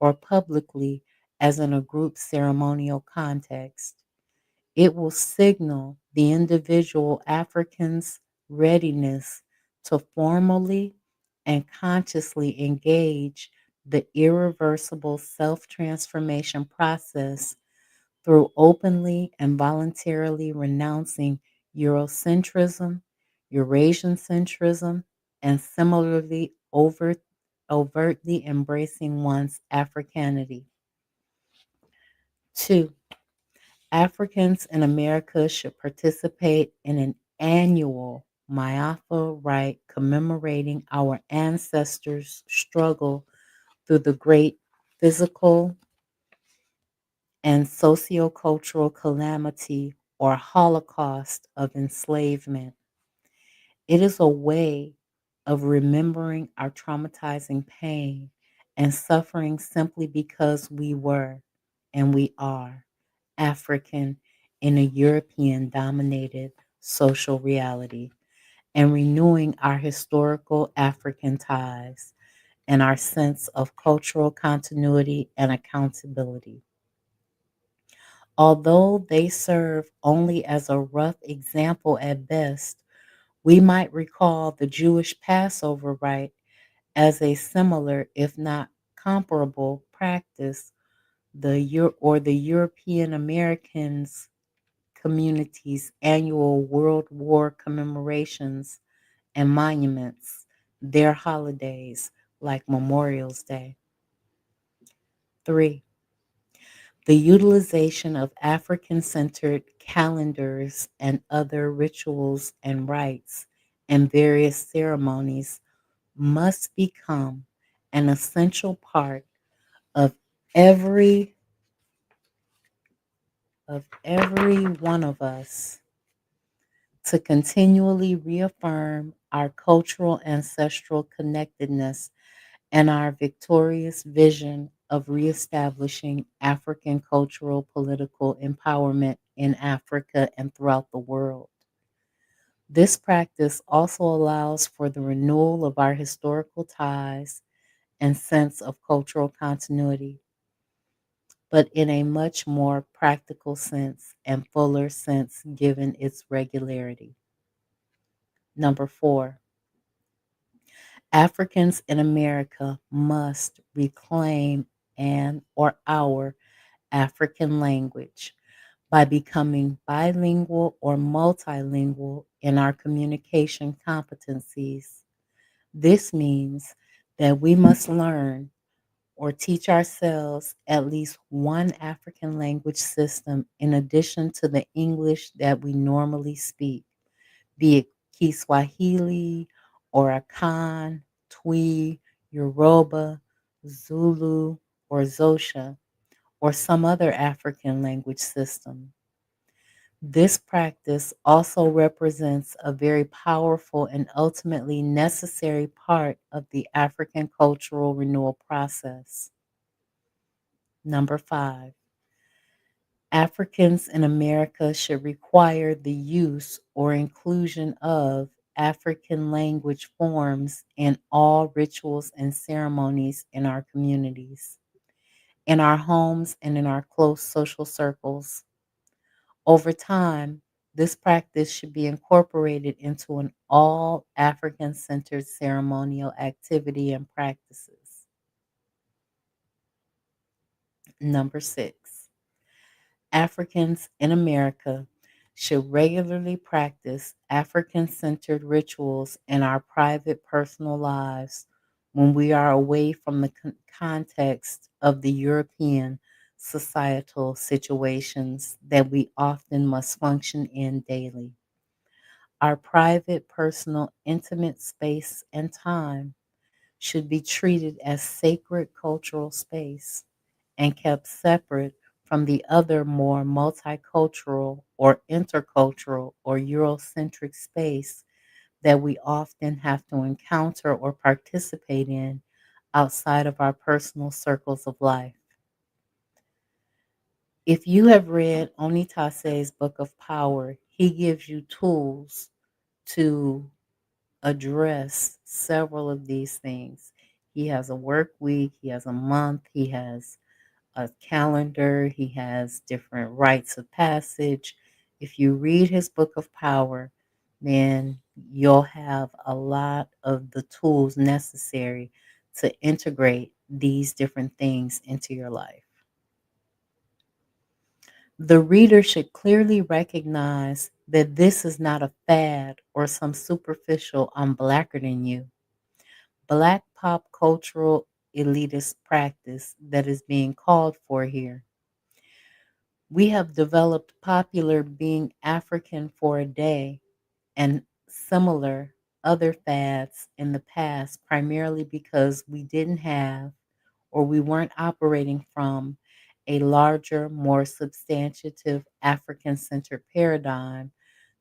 or publicly as in a group ceremonial context. It will signal the individual African's readiness to formally and consciously engage the irreversible self transformation process through openly and voluntarily renouncing Eurocentrism, Eurasian centrism, and similarly overtly embracing one's Africanity. Two, Africans in America should participate in an annual Mayafa rite commemorating our ancestors' struggle through the great physical and sociocultural calamity or holocaust of enslavement. It is a way of remembering our traumatizing pain and suffering simply because we were and we are African in a European dominated social reality and renewing our historical African ties and our sense of cultural continuity and accountability. Although they serve only as a rough example at best, we might recall the Jewish Passover rite as a similar, if not comparable, practice the European Americans communities' annual World War commemorations and monuments, their holidays like Memorial's Day. 3. The utilization of African centered calendars and other rituals and rites and various ceremonies must become an essential part of every every one of us to continually reaffirm our cultural ancestral connectedness and our victorious vision of reestablishing African cultural political empowerment in Africa and throughout the world. This practice also allows for the renewal of our historical ties and sense of cultural continuity, but in a much more practical sense and fuller sense given its regularity. Number 4, Africans in America must reclaim and or our African language by becoming bilingual or multilingual in our communication competencies. This means that we must learn or teach ourselves at least one African language system in addition to the English that we normally speak, be it Kiswahili, Orakan, Twi, Yoruba, Zulu, or Xhosa, or some other African language system. This practice also represents a very powerful and ultimately necessary part of the African cultural renewal process. Number 5, Africans in America should require the use or inclusion of African language forms in all rituals and ceremonies in our communities, in our homes, and in our close social circles. Over time, this practice should be incorporated into an all African centered ceremonial activity and practices. Number 6, Africans in America should regularly practice African centered rituals in our private personal lives when we are away from the context of the European societal situations that we often must function in daily. Our private, personal, intimate space and time should be treated as sacred cultural space and kept separate from the other more multicultural or intercultural or Eurocentric space that we often have to encounter or participate in outside of our personal circles of life. If you have read Onitase's Book of Power, he gives you tools to address several of these things. He has a work week, he has a month, he has a calendar, he has different rites of passage. If you read his Book of Power, then you'll have a lot of the tools necessary to integrate these different things into your life. The reader should clearly recognize that this is not a fad or some superficial I'm blacker than you Black pop cultural elitist practice that is being called for here. We have developed popular being African for a day and similar other fads in the past, primarily because we didn't have or we weren't operating from a larger, more substantive African centered paradigm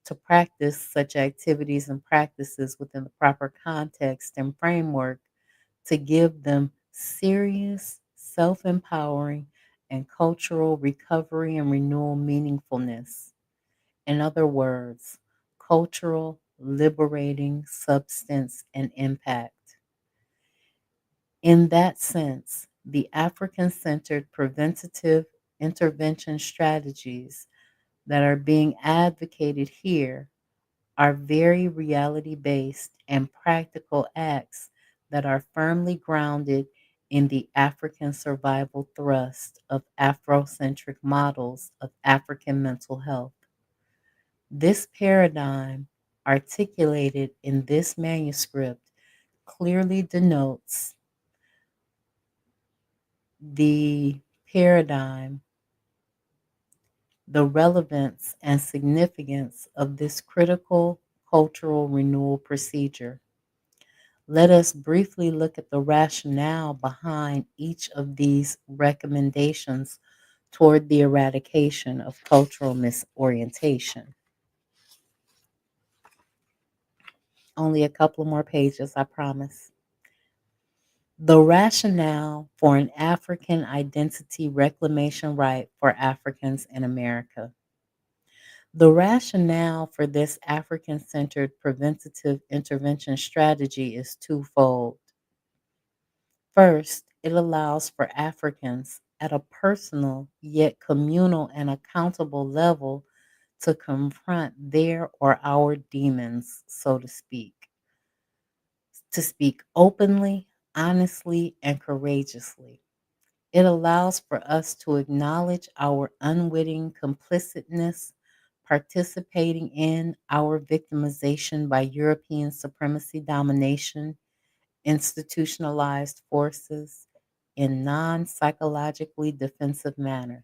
to practice such activities and practices within the proper context and framework to give them serious, self empowering, and cultural recovery and renewal meaningfulness. In other words, cultural, liberating substance and impact. In that sense, the African centered preventative intervention strategies that are being advocated here are very reality based and practical acts that are firmly grounded in the African survival thrust of Afrocentric models of African mental health. This paradigm, articulated in this manuscript, clearly denotes the paradigm, the relevance and significance of this critical cultural renewal procedure. Let us briefly look at the rationale behind each of these recommendations toward the eradication of cultural misorientation. Only a couple more pages, I promise. The rationale for an African identity reclamation right for Africans in America. The rationale for this African centered preventative intervention strategy is twofold. First, it allows for Africans at a personal yet communal and accountable level to confront their or our demons, so to speak openly, honestly, and courageously. It allows for us to acknowledge our unwitting complicitness, participating in our victimization by European supremacy domination, institutionalized forces in non psychologically defensive manner.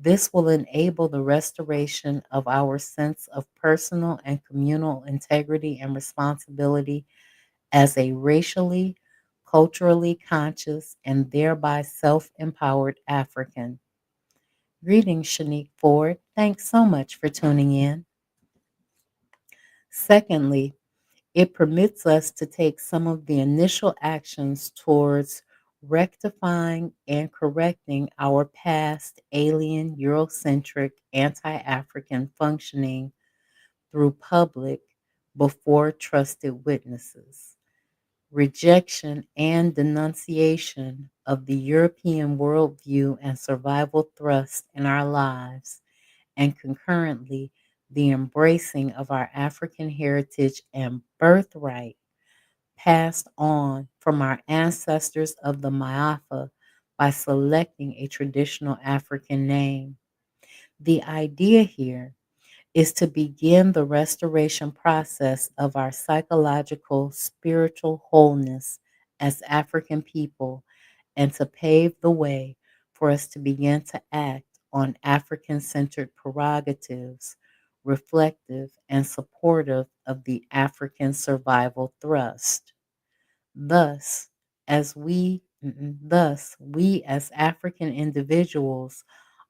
This will enable the restoration of our sense of personal and communal integrity and responsibility as a racially, culturally conscious, and thereby self empowered African. Greetings, Shanique Ford. Thanks so much for tuning in. Secondly, it permits us to take some of the initial actions towards rectifying and correcting our past alien, Eurocentric, anti African functioning through public, before trusted witnesses. Rejection and denunciation of the European worldview and survival thrust in our lives, and concurrently, the embracing of our African heritage and birthright passed on from our ancestors of the Maafa by selecting a traditional African name. The idea here is to begin the restoration process of our psychological, spiritual wholeness as African people and to pave the way for us to begin to act on African centered prerogatives reflective and supportive of the African survival thrust. Thus, we as African individuals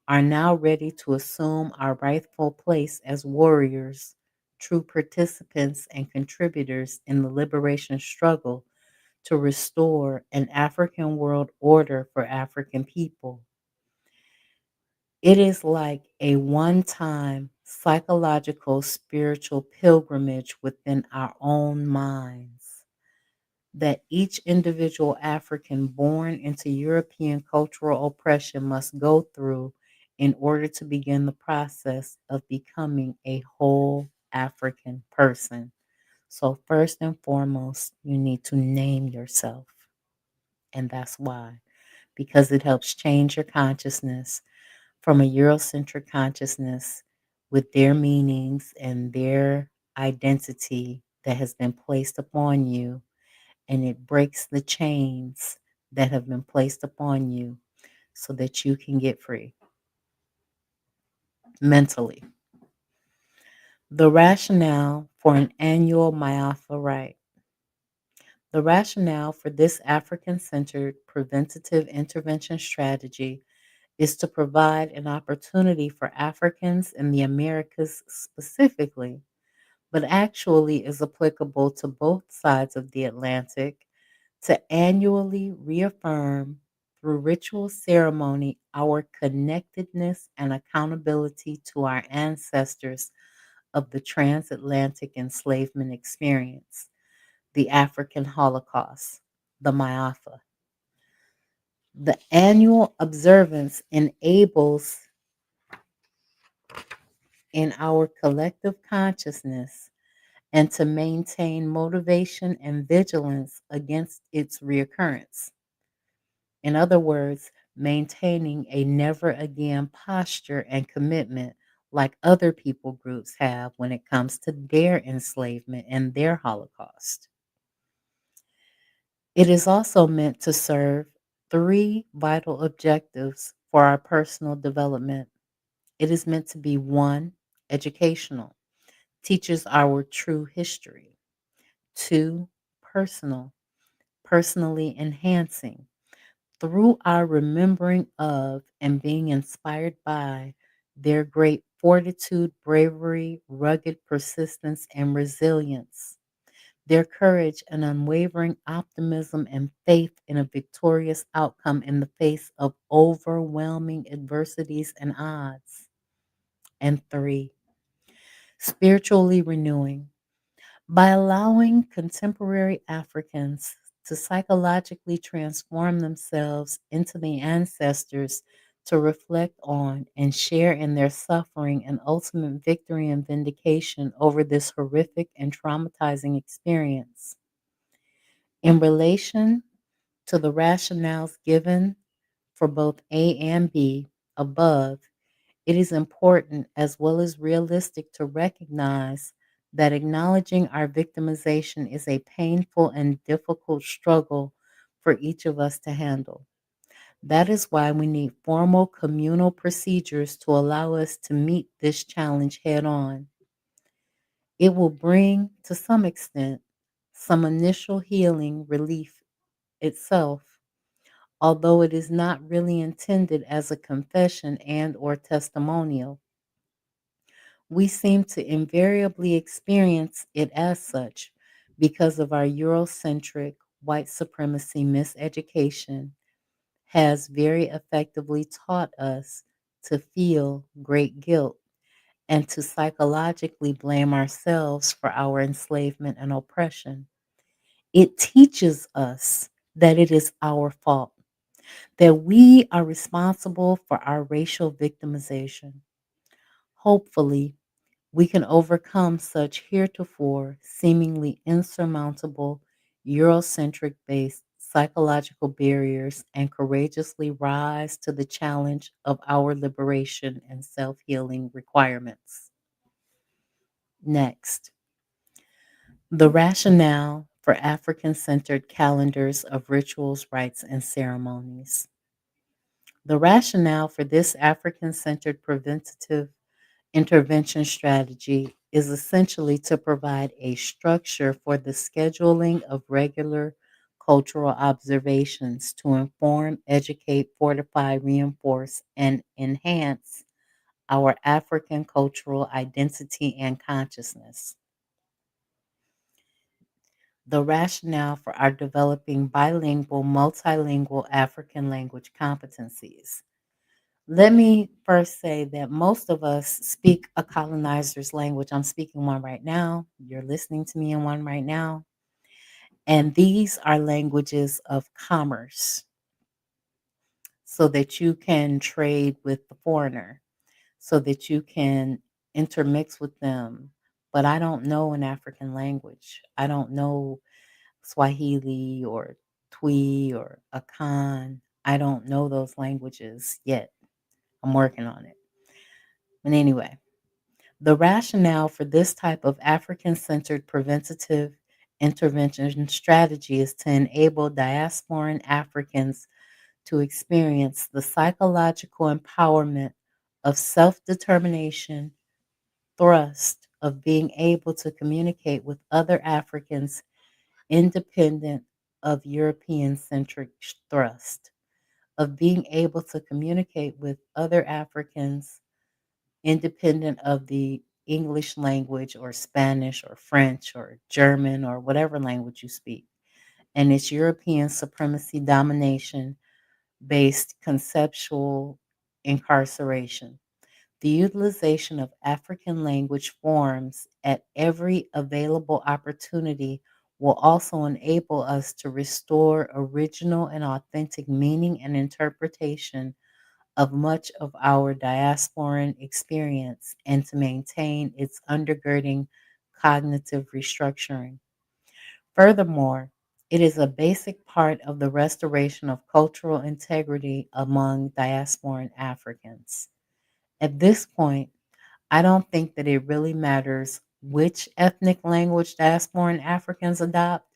are now ready to assume our rightful place as warriors, true participants and contributors in the liberation struggle to restore an African world order for African people. It is like a one time psychological spiritual pilgrimage within our own minds that each individual African born into European cultural oppression must go through in order to begin the process of becoming a whole African person. So, first and foremost, you need to name yourself. And that's why, because it helps change your consciousness from a Eurocentric consciousness with their meanings and their identity that has been placed upon you, and it breaks the chains that have been placed upon you so that you can get free mentally. The rationale for an annual Myafa right. The rationale for this African centered preventative intervention strategy is to provide an opportunity for Africans in the Americas specifically, but actually is applicable to both sides of the Atlantic, to annually reaffirm through ritual ceremony our connectedness and accountability to our ancestors of the transatlantic enslavement experience, the African Holocaust, the Myafa. The annual observance enables in our collective consciousness and to maintain motivation and vigilance against its reoccurrence. In other words, maintaining a never again posture and commitment like other people groups have when it comes to their enslavement and their Holocaust. It is also meant to serve three vital objectives for our personal development. It is meant to be one, educational, teaches our true history. Two, personal, personally enhancing, through our remembering of and being inspired by their great fortitude, bravery, rugged persistence, and resilience, their courage and unwavering optimism and faith in a victorious outcome in the face of overwhelming adversities and odds. And three, spiritually renewing, by allowing contemporary Africans to psychologically transform themselves into the ancestors to reflect on and share in their suffering and ultimate victory and vindication over this horrific and traumatizing experience. In relation to the rationales given for both A and B above, it is important as well as realistic to recognize that acknowledging our victimization is a painful and difficult struggle for each of us to handle. That is why we need formal communal procedures to allow us to meet this challenge head on. It will bring, to some extent, some initial healing relief itself, although it is not really intended as a confession and or testimonial. We seem to invariably experience it as such because of our Eurocentric white supremacy miseducation has very effectively taught us to feel great guilt and to psychologically blame ourselves for our enslavement and oppression. It teaches us that it is our fault, that we are responsible for our racial victimization. Hopefully, we can overcome such heretofore seemingly insurmountable Eurocentric based psychological barriers and courageously rise to the challenge of our liberation and self healing requirements. Next, the rationale for African centered calendars of rituals, rites, and ceremonies. The rationale for this African centered preventative intervention strategy is essentially to provide a structure for the scheduling of regular cultural observations to inform, educate, fortify, reinforce, and enhance our African cultural identity and consciousness. The rationale for our developing bilingual, multilingual African language competencies. Let me first say that most of us speak a colonizer's language. I'm speaking one right now. You're listening to me in one right now. And these are languages of commerce so that you can trade with the foreigner, so that you can intermix with them. But I don't know an African language. I don't know Swahili or Twi or Akan. I don't know those languages yet. I'm working on it. But anyway, the rationale for this type of African centered preventative intervention strategy is to enable diasporan Africans to experience the psychological empowerment of self determination, thrust of being able to communicate with other Africans independent of European centric thrust, of being able to communicate with other Africans independent of the English language or Spanish or French or German or whatever language you speak. And it's European supremacy domination based conceptual incarceration. The utilization of African language forms at every available opportunity will also enable us to restore original and authentic meaning and interpretation of much of our diasporan experience and to maintain its undergirding cognitive restructuring. Furthermore, it is a basic part of the restoration of cultural integrity among diasporan Africans. At this point, I don't think that it really matters which ethnic language diasporan Africans adopt,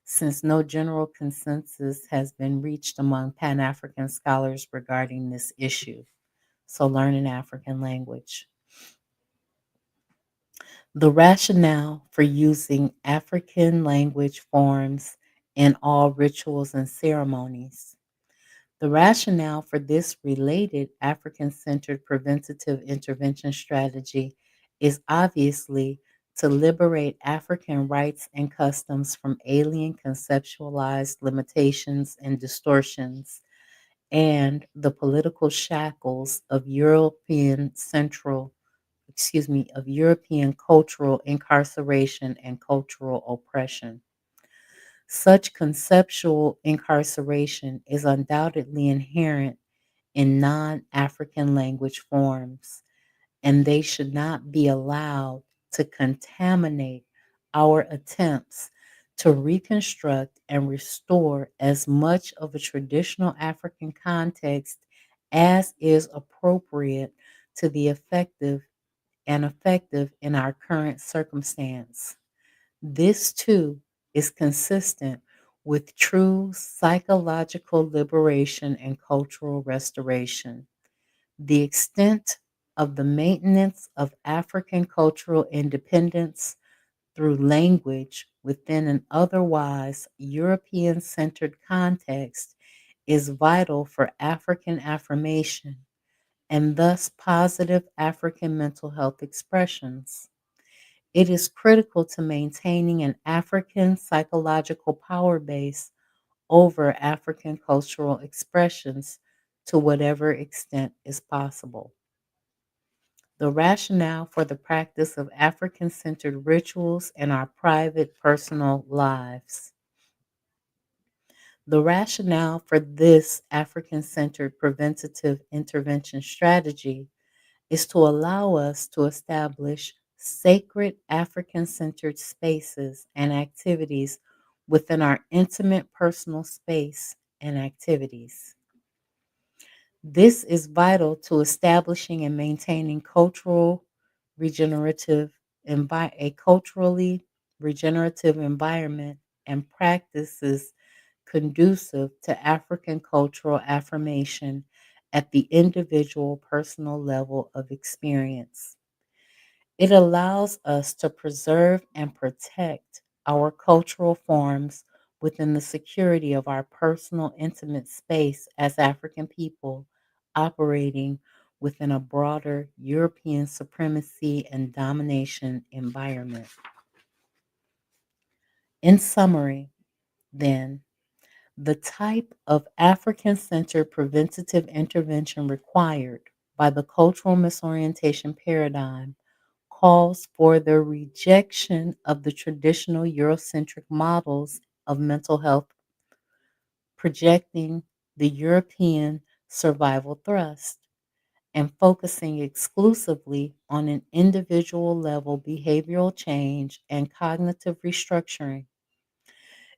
since no general consensus has been reached among Pan African scholars regarding this issue. So, learn an African language. The rationale for using African language forms in all rituals and ceremonies. The rationale for this related African centered preventative intervention strategy is obviously to liberate African rights and customs from alien conceptualized limitations and distortions and the political shackles of European cultural incarceration and cultural oppression. Such conceptual incarceration is undoubtedly inherent in non African language forms, and they should not be allowed to contaminate our attempts to reconstruct and restore as much of a traditional African context as is appropriate to the effective in our current circumstance. This too is consistent with true psychological liberation and cultural restoration. The extent of the maintenance of African cultural independence through language within an otherwise European centered context is vital for African affirmation and thus positive African mental health expressions. It is critical to maintaining an African psychological power base over African cultural expressions to whatever extent is possible. The rationale for the practice of African centered rituals in our private personal lives. The rationale for this African centered preventative intervention strategy is to allow us to establish sacred African centered spaces and activities within our intimate personal space and activities. This is vital to establishing and maintaining a culturally regenerative environment and practices conducive to African cultural affirmation at the individual personal level of experience. It allows us to preserve and protect our cultural forms within the security of our personal intimate space as African people operating within a broader European supremacy and domination environment. In summary, then, the type of African centered preventative intervention required by the cultural misorientation paradigm calls for the rejection of the traditional Eurocentric models of mental health, projecting the European survival thrust and focusing exclusively on an individual level behavioral change and cognitive restructuring.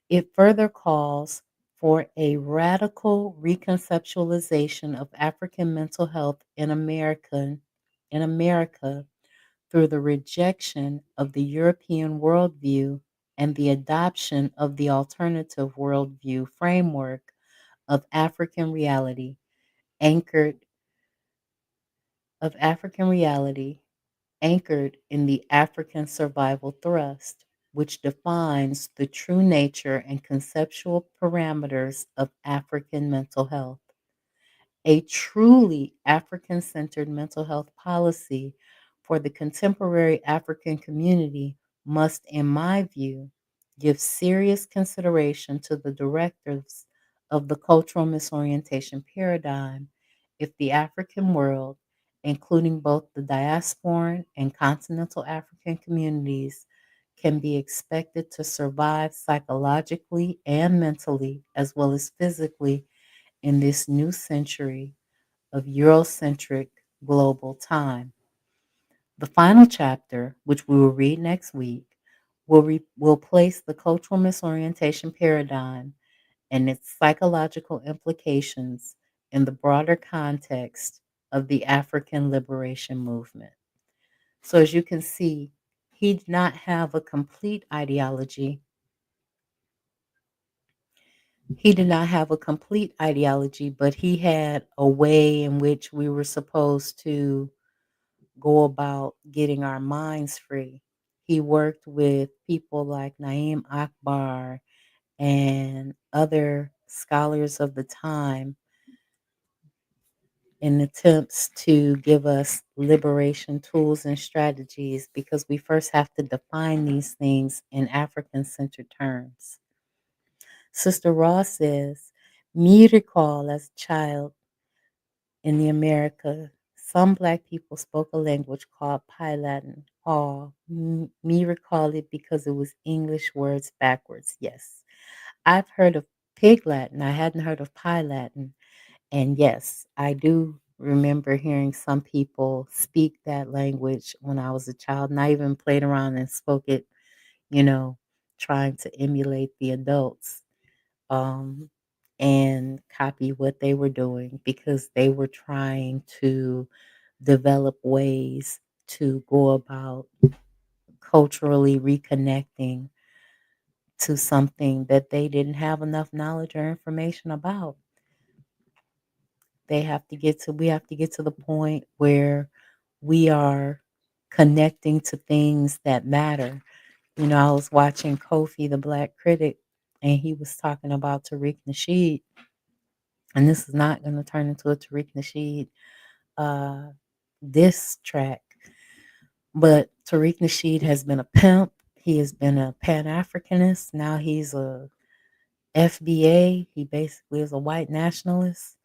It further calls for a radical reconceptualization of African mental health in America through the rejection of the European worldview and the adoption of the alternative worldview framework of African reality anchored African reality anchored in the African survival thrust, which defines the true nature and conceptual parameters of African mental health. A truly African centered mental health policy for the contemporary African community must, in my view, give serious consideration to the directives of the cultural misorientation paradigm if the African world, including both the diasporan and continental African communities, can be expected to survive psychologically and mentally, as well as physically, in this new century of Eurocentric global time. The final chapter, which we will read next week, will place the cultural misorientation paradigm and its psychological implications in the broader context of the African liberation movement. So, as you can see, he did not have a complete ideology. He did not have a complete ideology, but he had a way in which we were supposed to go about getting our minds free. He worked with people like Naim Akbar and other scholars of the time in attempts to give us liberation tools and strategies because we first have to define these things in African centered terms. Sister Ross says, me recall as a child in the America, some black people spoke a language called Pi Latin. Oh, me recall it because it was English words backwards. Yes, I've heard of Pig Latin. I hadn't heard of Pi Latin. And yes, I do remember hearing some people speak that language when I was a child. And I even played around and spoke it, you know, trying to emulate the adults um, and copy what they were doing because they were trying to develop ways to go about culturally reconnecting to something that they didn't have enough knowledge or information about. We have to get to the point where we are connecting to things that matter. I was watching Kofi, the Black critic, and he was talking about Tariq Nasheed. And this is not going to turn into a Tariq Nasheed uh, diss track, but Tariq Nasheed has been a pimp. He has been a Pan Africanist. Now he's a FBA. He basically is a white nationalist.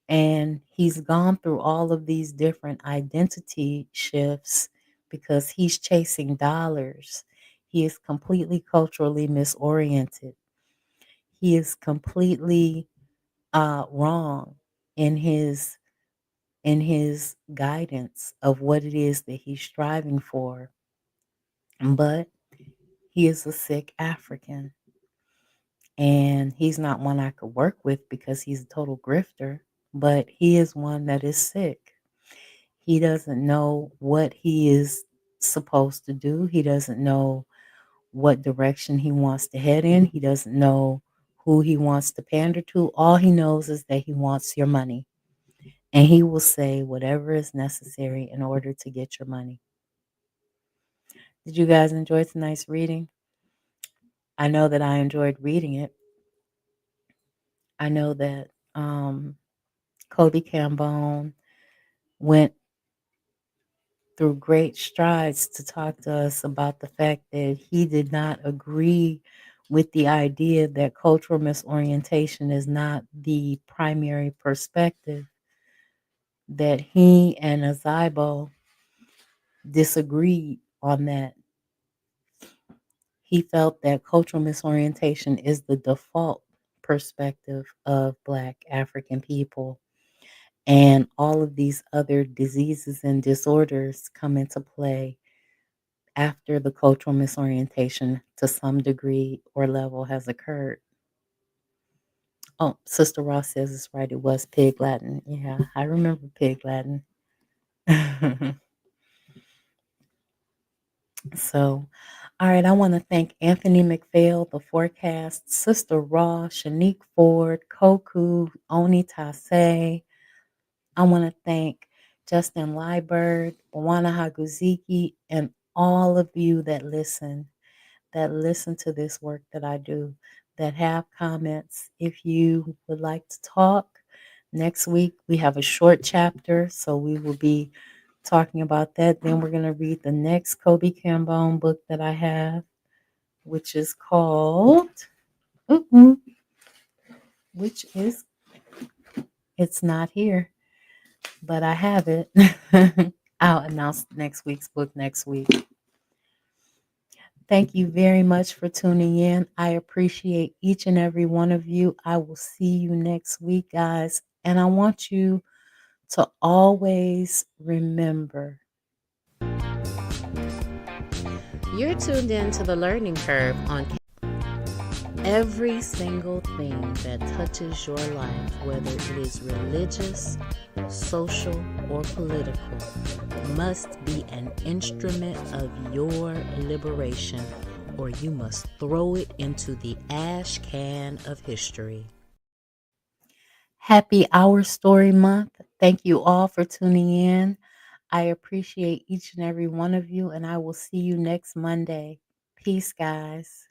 And he's gone through all of these different identity shifts because he's chasing dollars. He is completely culturally misoriented. He is completely wrong in his guidance of what it is that he's striving for. But he is a sick African, and he's not one I could work with because he's a total grifter. But he is one that is sick. He doesn't know what he is supposed to do. He doesn't know what direction he wants to head in. He doesn't know who he wants to pander to. All he knows is that he wants your money. And he will say whatever is necessary in order to get your money. Did you guys enjoy tonight's reading? I know that I enjoyed reading it. I know that Kobe Cambone went through great strides to talk to us about the fact that he did not agree with the idea that cultural misorientation is not the primary perspective, that he and Azibo disagreed on that. He felt that cultural misorientation is the default perspective of Black African people, and all of these other diseases and disorders come into play after the cultural misorientation to some degree or level has occurred. Oh, Sister Ross says it's right. It was Pig Latin. Yeah, I remember Pig Latin. So, all right, I want to thank Anthony McPhail, The Forecast, Sister Raw, Shanique Ford, Koku, Oni Tase. I want to thank Justin Liebert, Bwana Haguziki, and all of you that listen to this work that I do, that have comments. If you would like to talk, next week we have a short chapter, so we will be talking about that. Then we're going to read the next Kobe Cambone book that I have, which is called, ooh, which is, it's not here, but I have it. I'll announce next week's book next week. Thank you very much for tuning in. I appreciate each and every one of you. I will see you next week, guys. And I want you to always remember. You're tuned in to the Learning Curve on every single thing that touches your life, whether it is religious, social, or political, must be an instrument of your liberation, or you must throw it into the ash can of history. Happy Our Story Month. Thank you all for tuning in. I appreciate each and every one of you, and I will see you next Monday. Peace, guys.